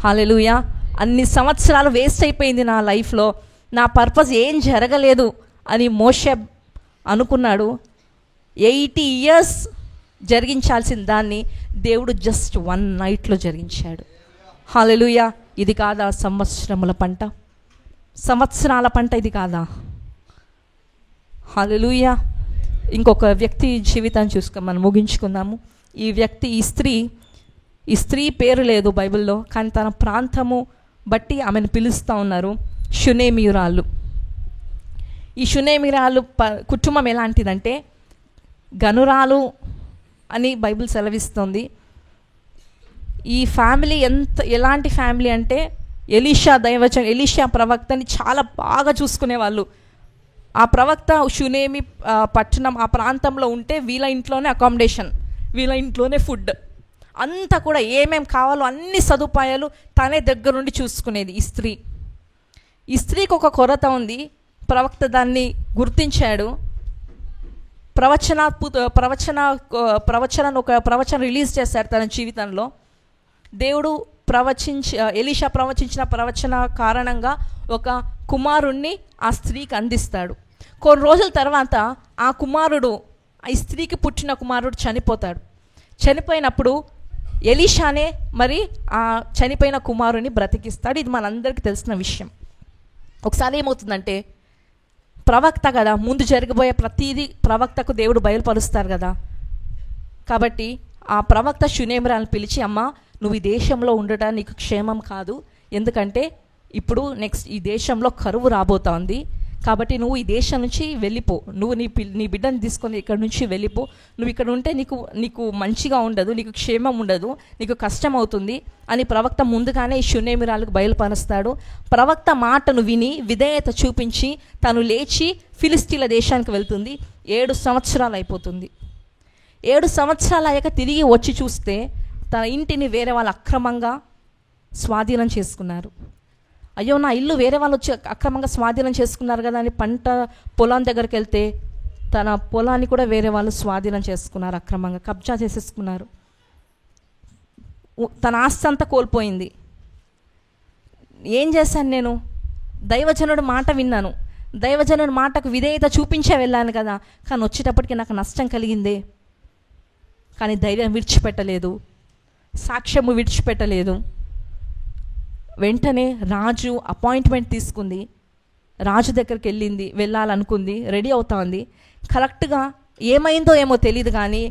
B: హల్లెలూయా. అన్ని సంవత్సరాలు వేస్ట్ అయిపోయింది నా లైఫ్లో, నా పర్పస్ ఏం జరగలేదు అని మోషే అనుకున్నాడు. 80 years జరిగించాల్సిన దాన్ని దేవుడు జస్ట్ 1 nightలో జరిగించాడు. హల్లెలూయా. ఇది కాదా సంవత్సరముల పంట? సంవత్సరాల పంట ఇది కాదా? హల్లెలూయా. ఇంకొక వ్యక్తి జీవితాన్ని చూసుకొని మనం ముగించుకుందాము. ఈ వ్యక్తి, ఈ స్త్రీ పేరు లేదు బైబిల్లో, కానీ తన ప్రాంతము బట్టి ఆమెను పిలుస్తూ ఉన్నారు షునేమీయురాళ్ళు. ఈ షూనేమిరాలు కుటుంబం ఎలాంటిదంటే గనురాలు అని బైబిల్ సెలవిస్తుంది. ఈ ఫ్యామిలీ ఎలాంటి ఫ్యామిలీ అంటే ఎలీషా ప్రవక్తని చాలా బాగా చూసుకునేవాళ్ళు. ఆ ప్రవక్త షూనేమి పట్టణం ఆ ప్రాంతంలో ఉంటే వీళ్ళ ఇంట్లోనే అకామిడేషన్, వీళ్ళ ఇంట్లోనే ఫుడ్ అంతా కూడా ఏమేం కావాలో అన్ని సదుపాయాలు తనే దగ్గరుండి చూసుకునేది ఈ స్త్రీకి ఒక కొరత ఉంది. ప్రవక్త దాన్ని గుర్తించాడు. ప్రవచన రిలీజ్ చేశాడు తన జీవితంలో. దేవుడు ఎలీషా ప్రవచించిన ప్రవచన కారణంగా ఒక కుమారుణ్ణి ఆ స్త్రీకి అందిస్తాడు. కొన్ని రోజుల తర్వాత ఈ స్త్రీకి పుట్టిన కుమారుడు చనిపోతాడు. చనిపోయినప్పుడు ఎలీషానే మరి ఆ చనిపోయిన కుమారుని బ్రతికిస్తాడు. ఇది మనందరికీ తెలిసిన విషయం. ఒకసారి ఏమవుతుందంటే, ప్రవక్త కదా, ముందు జరగబోయే ప్రతిదీ ప్రవక్తకు దేవుడు బయలుపరుస్తారు కదా. కాబట్టి ఆ ప్రవక్త షూనేమిరాలను పిలిచి, అమ్మ నువ్వు ఈ దేశంలో ఉండటం నీకు క్షేమం కాదు, ఎందుకంటే ఇప్పుడు నెక్స్ట్ ఈ దేశంలో కరువు రాబోతోంది, కాబట్టి నువ్వు ఈ దేశం నుంచి వెళ్ళిపో, నువ్వు నీ బిడ్డను తీసుకొని ఇక్కడ నుంచి వెళ్ళిపో, నువ్వు ఇక్కడ ఉంటే నీకు మంచిగా ఉండదు, నీకు క్షేమం ఉండదు, నీకు కష్టం అవుతుంది అని ప్రవక్త ముందుగానే ఈ షూనేమిరాలకు బయలుపరుస్తాడు. ప్రవక్త మాటను విని విధేయత చూపించి తను లేచి ఫిలిస్తీన్ల దేశానికి వెళ్తుంది. 7 సంవత్సరాలు అయిపోతుంది. 7 సంవత్సరాలు అయ్యాక తిరిగి వచ్చి చూస్తే తన ఇంటిని వేరే వాళ్ళు అక్రమంగా స్వాధీనం చేసుకున్నారు. అయ్యో, నా ఇల్లు వేరే వాళ్ళు వచ్చి అక్రమంగా స్వాధీనం చేసుకున్నారు కదా అని పొలం దగ్గరికి వెళ్తే తన పొలాన్ని కూడా వేరే వాళ్ళు స్వాధీనం చేసుకున్నారు, అక్రమంగా కబ్జా చేసేసుకున్నారు. తన ఆస్తి అంతా కోల్పోయింది. ఏం చేశాను నేను? దైవజనుడు మాట విన్నాను, దైవజనుడి మాటకు విధేయత చూపించే వెళ్ళాను కదా, కానీ వచ్చేటప్పటికి నాకు నష్టం కలిగిందే. కానీ ధైర్యం విడిచిపెట్టలేదు, సాక్ష్యము విడిచిపెట్టలేదు. వెంటనే రాజు అపాయింట్మెంట్ తీసుకుంది, రాజు దగ్గరికి వెళ్ళాలనుకుంది, రెడీ అవుతా ఉంది. కరెక్ట్గా ఏమైందో ఏమో తెలియదు కానీ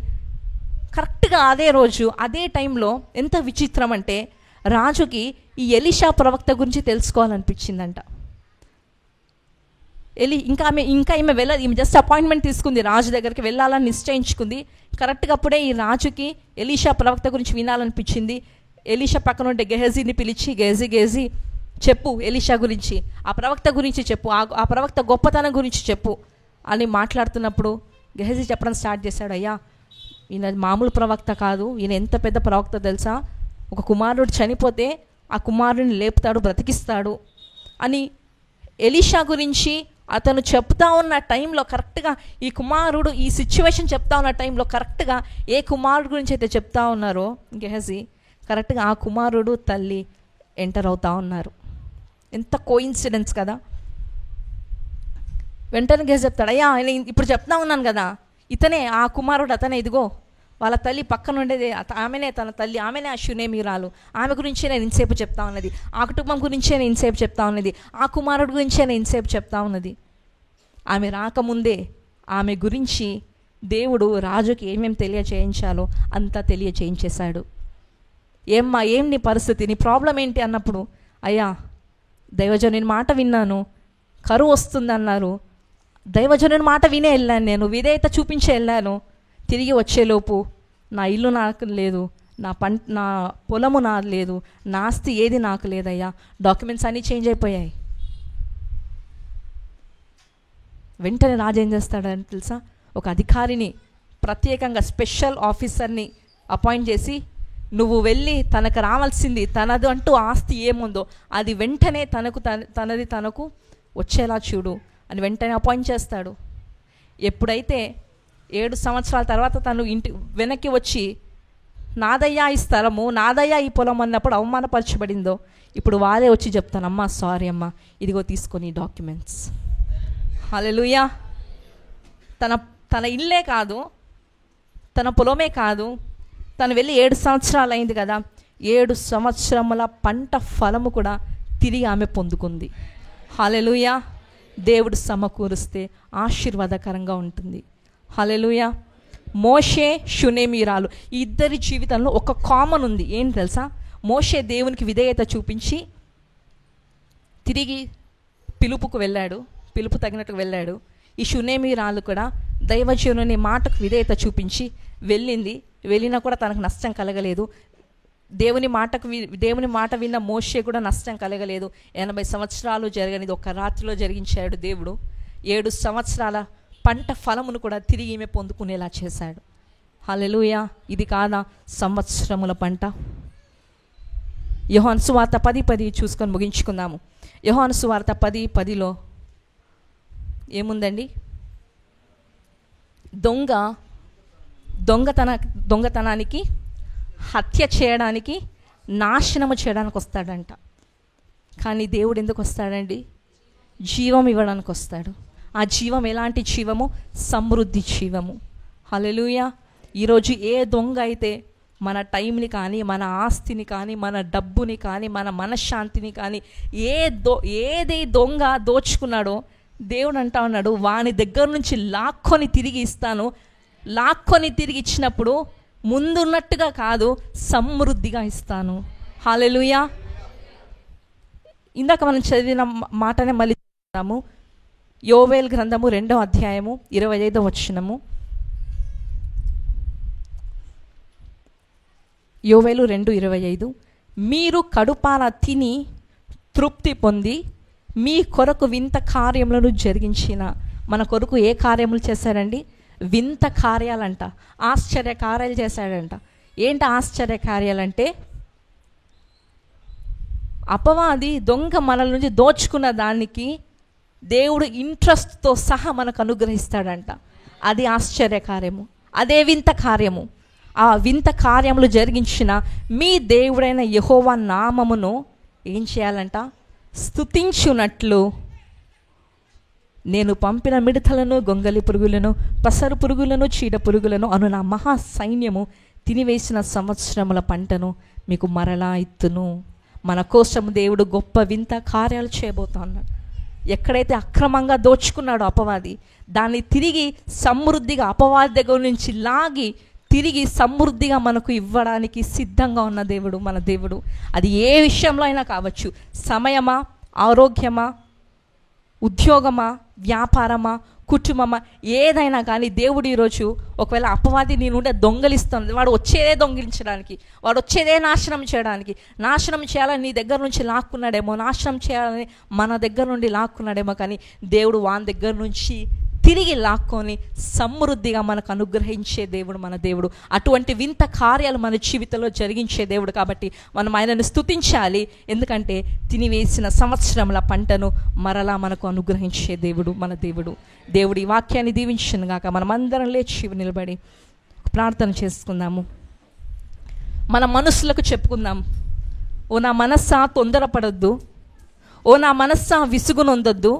B: కరెక్ట్గా అదే రోజు అదే టైంలో ఎంత విచిత్రం అంటే రాజుకి ఈ ఎలీషా ప్రవక్త గురించి తెలుసుకోవాలనిపించిందంట. ఈమె జస్ట్ అపాయింట్మెంట్ తీసుకుంది, రాజు దగ్గరికి వెళ్ళాలని నిశ్చయించుకుంది. కరెక్ట్గా అప్పుడే ఈ రాజుకి ఎలీషా ప్రవక్త గురించి వినాలనిపించింది. ఎలీషా పక్కన ఉంటే గెహజీని పిలిచి, గెహజీ చెప్పు ఎలీషా గురించి, ఆ ప్రవక్త గురించి చెప్పు, ఆ ప్రవక్త గొప్పతనం గురించి చెప్పు అని మాట్లాడుతున్నప్పుడు గెహజీ చెప్పడం స్టార్ట్ చేశాడు. అయ్యా, ఈయన మామూలు ప్రవక్త కాదు, ఈయన ఎంత పెద్ద ప్రవక్త తెలుసా, ఒక కుమారుడు చనిపోతే ఆ కుమారుడిని లేపుతాడు, బ్రతికిస్తాడు అని ఎలీషా గురించి అతను చెప్తా ఉన్న టైంలో కరెక్ట్గా ఈ సిచ్యువేషన్ చెప్తా ఉన్న టైంలో కరెక్ట్గా ఏ కుమారుడు గురించి అయితే చెప్తా ఉన్నారో గెహజీ, కరెక్ట్గా ఆ కుమారుడు తల్లి ఎంటర్ అవుతా ఉన్నారు. ఎంత కోఇన్సిడెన్స్ కదా. వెంటనే గెహజీ చెప్తాడు, అయ్యా ఇప్పుడు చెప్తా ఉన్నాను కదా, ఇతనే ఆ కుమారుడు, అతనే, ఇదిగో వాళ్ళ తల్లి పక్కన ఉండేది ఆమెనే, తన తల్లి ఆమెనే ఆ షూనేమిరాలు, ఆమె గురించే నేను ఇంతసేపు చెప్తా ఉన్నది, ఆ కుటుంబం గురించే నేను ఇంతసేపు చెప్తా ఉన్నది, ఆ కుమారుడు గురించే నేను ఇంతసేపు చెప్తా ఉన్నది. ఆమె రాకముందే ఆమె గురించి దేవుడు రాజుకి ఏమేమి తెలియచేయించాలో అంతా తెలియచేయించేశాడు. ఏం నీ పరిస్థితి, నీ ప్రాబ్లం ఏంటి అన్నప్పుడు, అయ్యా దైవజనుని మాట విన్నాను, కరువు వస్తుంది అన్నారు, దైవజనుని మాట వినే వెళ్ళాను, నేను విధేయత చూపించే వెళ్ళాను, తిరిగి వచ్చేలోపు నా ఇల్లు నాకు లేదు, నా పొలము నాకు లేదు, నా ఆస్తి ఏది నాకు లేదయ్యా, డాక్యుమెంట్స్ అన్నీ చేంజ్ అయిపోయాయి. వెంటనే రాజు ఏం చేస్తాడని తెలుసా, ఒక అధికారిని, ప్రత్యేకంగా స్పెషల్ ఆఫీసర్ని అపాయింట్ చేసి, నువ్వు వెళ్ళి తనకు రావాల్సింది, తనది అంటూ ఆస్తి ఏముందో అది వెంటనే తనది తనకు వచ్చేలా చూడు అని వెంటనే అపాయింట్ చేస్తాడు. ఎప్పుడైతే 7 సంవత్సరాల తర్వాత తను వెనక్కి వచ్చి నాదయ్యా ఈ స్థలము, నాదయ్యా ఈ పొలం అన్నప్పుడు అవమానపరచబడిందో, ఇప్పుడు వారే వచ్చి చెప్తాను, అమ్మా సారీ అమ్మా, ఇదిగో తీసుకొని డాక్యుమెంట్స్. హల్లెలూయా. తన ఇల్లే కాదు, తన పొలమే కాదు, తను వెళ్ళి 7 సంవత్సరాలు అయింది కదా, 7 సంవత్సరముల పంట ఫలము కూడా తిరిగి ఆమె పొందుకుంది. హల్లెలూయా. దేవుడు సమకూరుస్తే ఆశీర్వాదకరంగా ఉంటుంది. హల్లెలూయా. మోషే, షూనేమిరాలు ఈ ఇద్దరి జీవితంలో ఒక కామన్ ఉంది. ఏం తెలుసా, మోషే దేవునికి విధేయత చూపించి తిరిగి పిలుపుకు వెళ్ళాడు, పిలుపు తగినట్టు వెళ్ళాడు. ఈ షునేమీరాలు కూడా దైవజనుని మాటకు విధేయత చూపించి వెళ్ళినా కూడా తనకు నష్టం కలగలేదు. దేవుని మాట విన్న మోషే కూడా నష్టం కలగలేదు. 80 సంవత్సరాలు జరగనిది ఒక్క రాత్రిలో జరిగించాడు దేవుడు. 7 సంవత్సరాల పంట ఫలమును కూడా తిరిగి ఈమె పొందుకునేలా చేశాడు. హల్లెలూయా. ఇది కాదా సంవత్సరముల పంట? యోహాను సువార్త 10:10 చూసుకొని ముగించుకుందాము. యోహాను సువార్త 10:10లో ఏముందండి? దొంగతనానికి, హత్య చేయడానికి, నాశనము చేయడానికి వస్తాడంట. కానీ దేవుడు ఎందుకు వస్తాడండి? జీవం ఇవ్వడానికి వస్తాడు. ఆ జీవం ఎలాంటి జీవము? సమృద్ధి జీవము. హల్లెలూయా. ఈరోజు ఏ దొంగ అయితే మన టైంని కానీ, మన ఆస్తిని కానీ, మన డబ్బుని కానీ, మన మనశ్శాంతిని కానీ ఏది దొంగ దోచుకున్నాడో దేవుడు అంటా ఉన్నాడు, వాని దగ్గర నుంచి లాక్కొని తిరిగి ఇస్తాను. లాక్కొని తిరిగి ఇచ్చినప్పుడు ముందున్నట్టుగా కాదు, సమృద్ధిగా ఇస్తాను. హల్లెలూయా. ఇందాక మనం చదివిన మాటనే మళ్ళీ చదువుతాము. యోవేలు గ్రంథము 2వ అధ్యాయము 25వ వచనము. యోవేలు 2:25. మీరు కడుపాల తిని తృప్తి పొంది మీ కొరకు వింత కార్యములను జరిగించిన. మన కొరకు ఏ కార్యములు చేశారండి? వింత కార్యాలంట, ఆశ్చర్య కార్యాలు చేశాడంట. ఏంటి ఆశ్చర్య కార్యాలంటే? అపవాది దొంగ మనల నుంచి దోచుకున్న దానికి దేవుడు ఇంట్రెస్ట్తో సహా మనకు అనుగ్రహిస్తాడంట. అది ఆశ్చర్య కార్యము, అదే వింత కార్యము. ఆ వింత కార్యములు జరిగించిన మీ దేవుడైన యెహోవా నామమును ఏం చేయాలంట? స్తుతించునట్లు నేను పంపిన మిడతలను, గొంగలి పురుగులను, పసరు పురుగులను, చీడ పురుగులను అను నా మహా సైన్యము తినివేసిన సంవత్సరముల పంటను మీకు మరలా ఇత్తును. మన కోసం దేవుడు గొప్ప వింత కార్యాలు చేయబోతున్నాడు. ఎక్కడైతే అక్రమంగా దోచుకున్నాడో అపవాది, దాన్ని తిరిగి సమృద్ధిగా అపవాది దగ్గర నుంచి లాగి తిరిగి సమృద్ధిగా మనకు ఇవ్వడానికి సిద్ధంగా ఉన్న దేవుడు మన దేవుడు. అది ఏ విషయంలో అయినా కావచ్చు. సమయమా, ఆరోగ్యమా, ఉద్యోగమా, వ్యాపారమా, కుటుంబమా, ఏదైనా కానీ దేవుడు ఈరోజు ఒకవేళ అపవాది నీ నుండే దొంగలిస్తుంది, వాడు వచ్చేదే దొంగిలించడానికి, వాడు వచ్చేదే నాశనం చేయడానికి, నాశనం చేయాలని నీ దగ్గర నుంచి లాక్కున్నాడేమో, నాశనం చేయాలని మన దగ్గర నుండి లాక్కున్నాడేమో, కానీ దేవుడు వాని దగ్గర నుంచి తిరిగి లాక్కొని సమృద్ధిగా మనకు అనుగ్రహించే దేవుడు మన దేవుడు. అటువంటి వింత కార్యాలు మన జీవితంలో జరిగించే దేవుడు. కాబట్టి మనం ఆయనను స్తుతించాలి. ఎందుకంటే తినివేసిన సంవత్సరముల పంటను మరలా మనకు అనుగ్రహించే దేవుడు మన దేవుడు. దేవుడు ఈ వాక్యాన్ని దీవించును గాక. మనమందరం లేచి నిలబడి ప్రార్థన చేసుకుందాము. మన మనసులకు చెప్పుకుందాం, ఓ నా మనస్సా తొందరపడొద్దు, ఓ నా మనస్సా విసుగునొందొద్దు,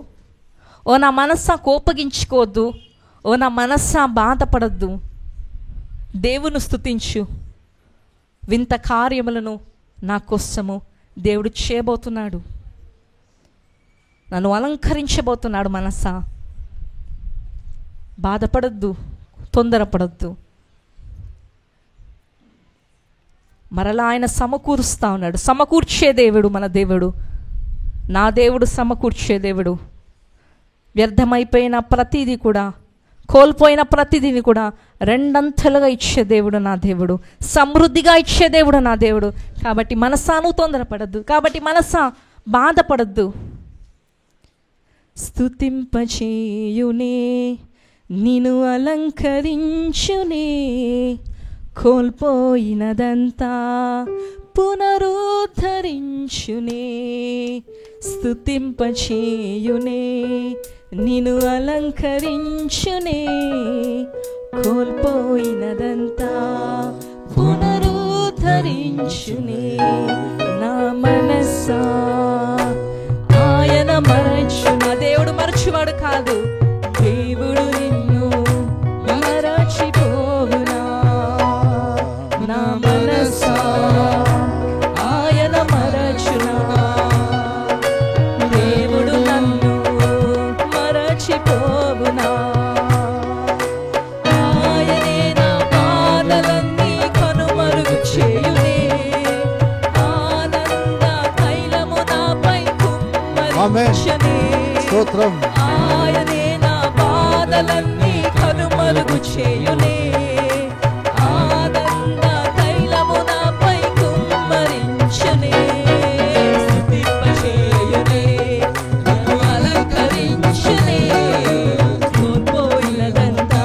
B: ఓ నా మనస్సా కోపగించుకోవద్దు, ఓ నా మనస్సా బాధపడద్దు. దేవుని స్తుతించు. వింత కార్యములను నా కోసము దేవుడు చేయబోతున్నాడు. నన్ను అలంకరించబోతున్నాడు. మనస్సా బాధపడద్దు, తొందరపడద్దు. మరలా ఆయన సమకూరుస్తా ఉన్నాడు. సమకూర్చే దేవుడు మన దేవుడు. నా దేవుడు సమకూర్చే దేవుడు. వ్యర్థమైపోయిన ప్రతిదీ కూడా, కోల్పోయిన ప్రతిదీని కూడా రెండంతలుగా ఇచ్చే దేవుడు నా దేవుడు. సమృద్ధిగా ఇచ్చే దేవుడు నా దేవుడు. కాబట్టి మనసాను తొందరపడద్దు, కాబట్టి మనసా బాధపడద్దు. స్తుతింపచేయునే, నిన్ను అలంకరించునే, కోల్పోయినదంతా పునరుద్ధరించునే. స్తుతింపచేయునే, నిన్ను అలంకరించునే, కోల్పోయినదంతా పునరుద్ధరించునే. నా మనసా ఆయన మరచున. దేవుడు మరచువాడు కాదు. దేవుడు నిన్ను మరచిపోవునా. నా మనసా ఆయన మరచునా. దేవుడు నన్ను మరచిపోవునా. ఆయనే నా బాధలన్నీ కనుమరుగు చేయునే. ఆనంద తైలము నాపై కుమ్మరించునే.
A: స్తోత్రం.
B: ఆయనే నా బాధలన్నీ కనుమరుగు చేయునే, ఆనంద తైలము నాపై కుమ్మరించునే, స్తుతింపచేయునే, నన్ను అలంకరించునే, కోల్పోయినదంతా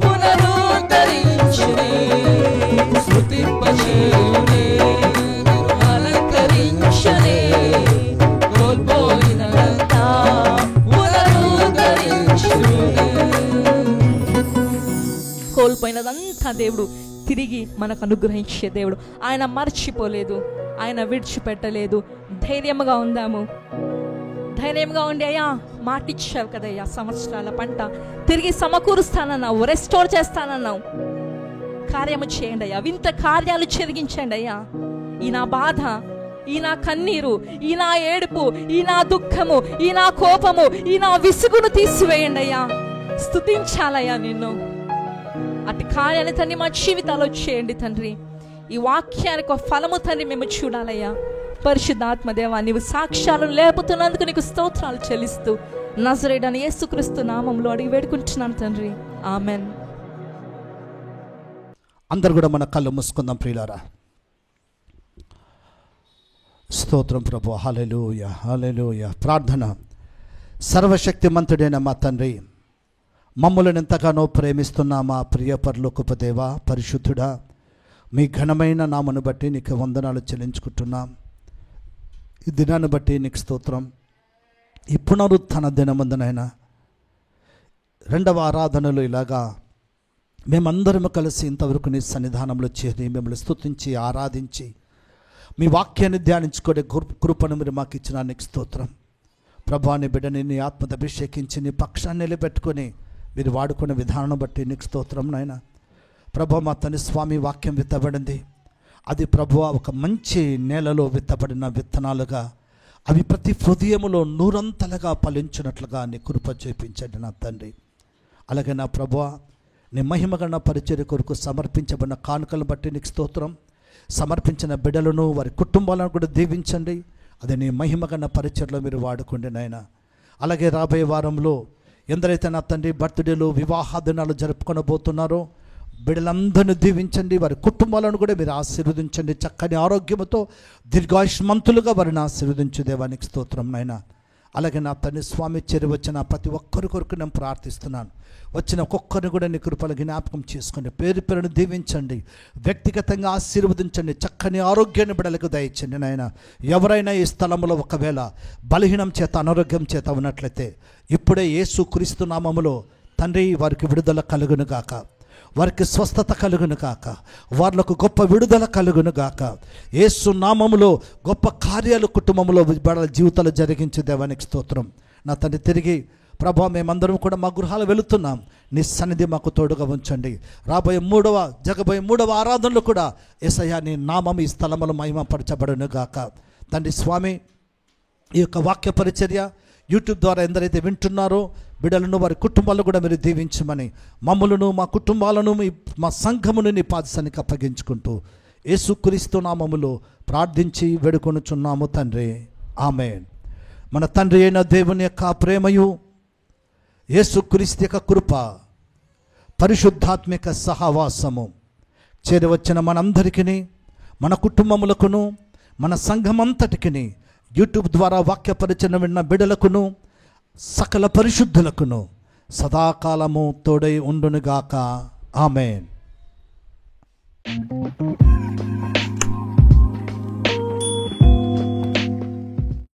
B: పునరుద్ధరించునే, స్తుతింపచేయునే, అలంకరించునే, కోల్పోయినదంతా పునరుద్ధరించునే. కోల్పోయినదంతా దేవుడు తిరిగి మనకు అనుగ్రహించే దేవుడు. ఆయన మర్చిపోలేదు, ఆయన విడిచిపెట్టలేదు. ధైర్యంగా ఉందాము, ధైర్యంగా ఉండి, అయ్యా మాటిచ్చావు కదయ్యా, సంవత్సరాల పంట తిరిగి సమకూరుస్తానన్నావు, రెస్టోర్ చేస్తానన్నావు, కార్యము చేయండి అయ్యా, వింత కార్యాలు జరిగించండి అయ్యా. ఈ నా బాధ, ఈ నా కన్నీరు, ఈ నా ఏడుపు, ఈ నా దుఃఖము, ఈ నా కోపము, ఈ నా విసుగును తీసివేయండి అయ్యా. స్తుతించాలయ్యా నిన్ను. అటు కార్యాన్ని తండ్రి మా జీవితాల్లో చేయండి తండ్రి. ఈ వాక్యానికి ఒక ఫలము తండ్రి మేము చూడాలయ్యా. పరిశుద్ధాత్మదేవా, నీవు సాక్ష్యాలను లేపుతున్నందుకు నీకు స్తోత్రాలు చెల్లిస్తూ నజరేయుడైన యేసుక్రీస్తు నామములో అడిగి వేడుకుంటున్నాను తండ్రి, ఆమెన్.
A: అందరు కూడా మన కళ్ళు మూసుకుందాం ప్రియులారా. స్తోత్రం ప్రభు. హల్లెలూయా, హల్లెలూయా. ప్రార్థన. సర్వశక్తిమంతుడైన మా తండ్రి, మమ్మల్ని ఎంతగానో ప్రేమిస్తున్న మా ప్రియ పరలోకపు దేవా, పరిశుద్ధుడా, మీ ఘనమైన నామను బట్టి నీకు వందనాలు చెల్లించుకుంటున్నాం. ఈ దినాన్ని బట్టి నీకు స్తోత్రం. ఈ పునరుత్థాన దినమందునైనా రెండవ ఆరాధనలు ఇలాగా మేమందరము కలిసి ఇంతవరకు నీ సన్నిధానంలో చేరి మిమ్మల్ని స్తుతించి ఆరాధించి మీ వాక్యాన్ని ధ్యానించుకునే కృపను మీరు మాకు ఇచ్చిన నీకు స్తోత్రం. ప్రభా, నీ బిడ్డని నీ ఆత్మతో అభిషేకించి నీ పక్షాన్ని నిలబెట్టుకొని మీరు వాడుకునే విధానం బట్టి నీకు స్తోత్రం నాయన. ప్రభా, మా తండ్రి స్వామి వాక్యం విత్తబడింది. అది ప్రభువా ఒక మంచి నేలలో విత్తబడిన విత్తనాలుగా అవి ప్రతి హృదయములో నూరంతలుగా ఫలించినట్లుగా నీ కృప చూపించండి నా తండ్రి. అలాగే నా ప్రభువా, నీ మహిమగణ పరిచర్య కొరకు సమర్పించబడిన కానుకలను బట్టి నీకు స్తోత్రం. సమర్పించిన బిడ్డలను వారి కుటుంబాలను కూడా దీవించండి. అదే నీ మహిమగణ పరిచర్లో మీరు వాడుకోండి నాయన. అలాగే రాబోయే వారంలో ఎందరైతే నా తండ్రి బర్త్డేలు, వివాహ దినాలు జరుపుకొనబోతున్నారో బిడ్డలందరినీ దీవించండి. వారి కుటుంబాలను కూడా మీరు ఆశీర్వదించండి. చక్కని ఆరోగ్యంతో దీర్ఘాయుష్మంతులుగా వారిని ఆశీర్వదించు దేవానికి స్తోత్రం నాయన. అలాగే నా తండ్రి స్వామి చేరి వచ్చిన ప్రతి ఒక్కరి కొరకు నేను ప్రార్థిస్తున్నాను. వచ్చిన ఒక్కొక్కరిని కూడా నీ కృపలు జ్ఞాపకం చేసుకోండి. పేరు పేరును దీవించండి, వ్యక్తిగతంగా ఆశీర్వదించండి. చక్కని ఆరోగ్యాన్ని బిడ్డలకు దయచండి నాయన. ఎవరైనా ఈ స్థలంలో ఒకవేళ బలహీనం చేత, అనారోగ్యం చేత ఉన్నట్లయితే ఇప్పుడే యేసు క్రీస్తు నామములో తండ్రి వారికి విడుదల కలుగును గాక, వారికి స్వస్థత కలుగును గాక, వారికి గొప్ప విడుదల కలుగును గాక. యేసు నామములో గొప్ప కార్యాలు కుటుంబంలో బిడ్డల జీవితాలు జరిగించే దేవానికి స్తోత్రం. నా తండ్రి తిరిగి ప్రభా, మేమందరం కూడా మా గృహాలు వెళుతున్నాం. నీ సన్నిధి మాకు తోడుగా ఉంచండి. జగబోయే మూడవ ఆరాధనలు కూడా యేసయ్యా నీ నామం ఈ స్థలములో మహిమపరచబడును గాక. తండ్రి స్వామి, ఈ యొక్క వాక్య పరిచర్య యూట్యూబ్ ద్వారా ఎందరైతే వింటున్నారో బిడ్డలను, వారి కుటుంబాలను కూడా మీరు దీవించమని మమ్మలను, మా కుటుంబాలను, మా సంఘమును నీ పాదశానికి అప్పగించుకుంటూ యేసుక్రీస్తు నామములో ప్రార్థించి వేడుకొనుచున్నాము తండ్రి, ఆమేన్. మన తండ్రి అయిన దేవుని యొక్క ప్రేమయు, యేసుక్రీస్తు యొక్క కృప, పరిశుద్ధాత్మిక సహవాసము చేరవచ్చిన మనందరికీ, మన కుటుంబములకును, మన సంఘమంతటికి, యూట్యూబ్ ద్వారా వాక్య పరిచయం విన్న బిడ్డలకును, సకల పరిశుద్ధులకును సదాకాలము తోడై ఉండునుగాక. ఆమేన్.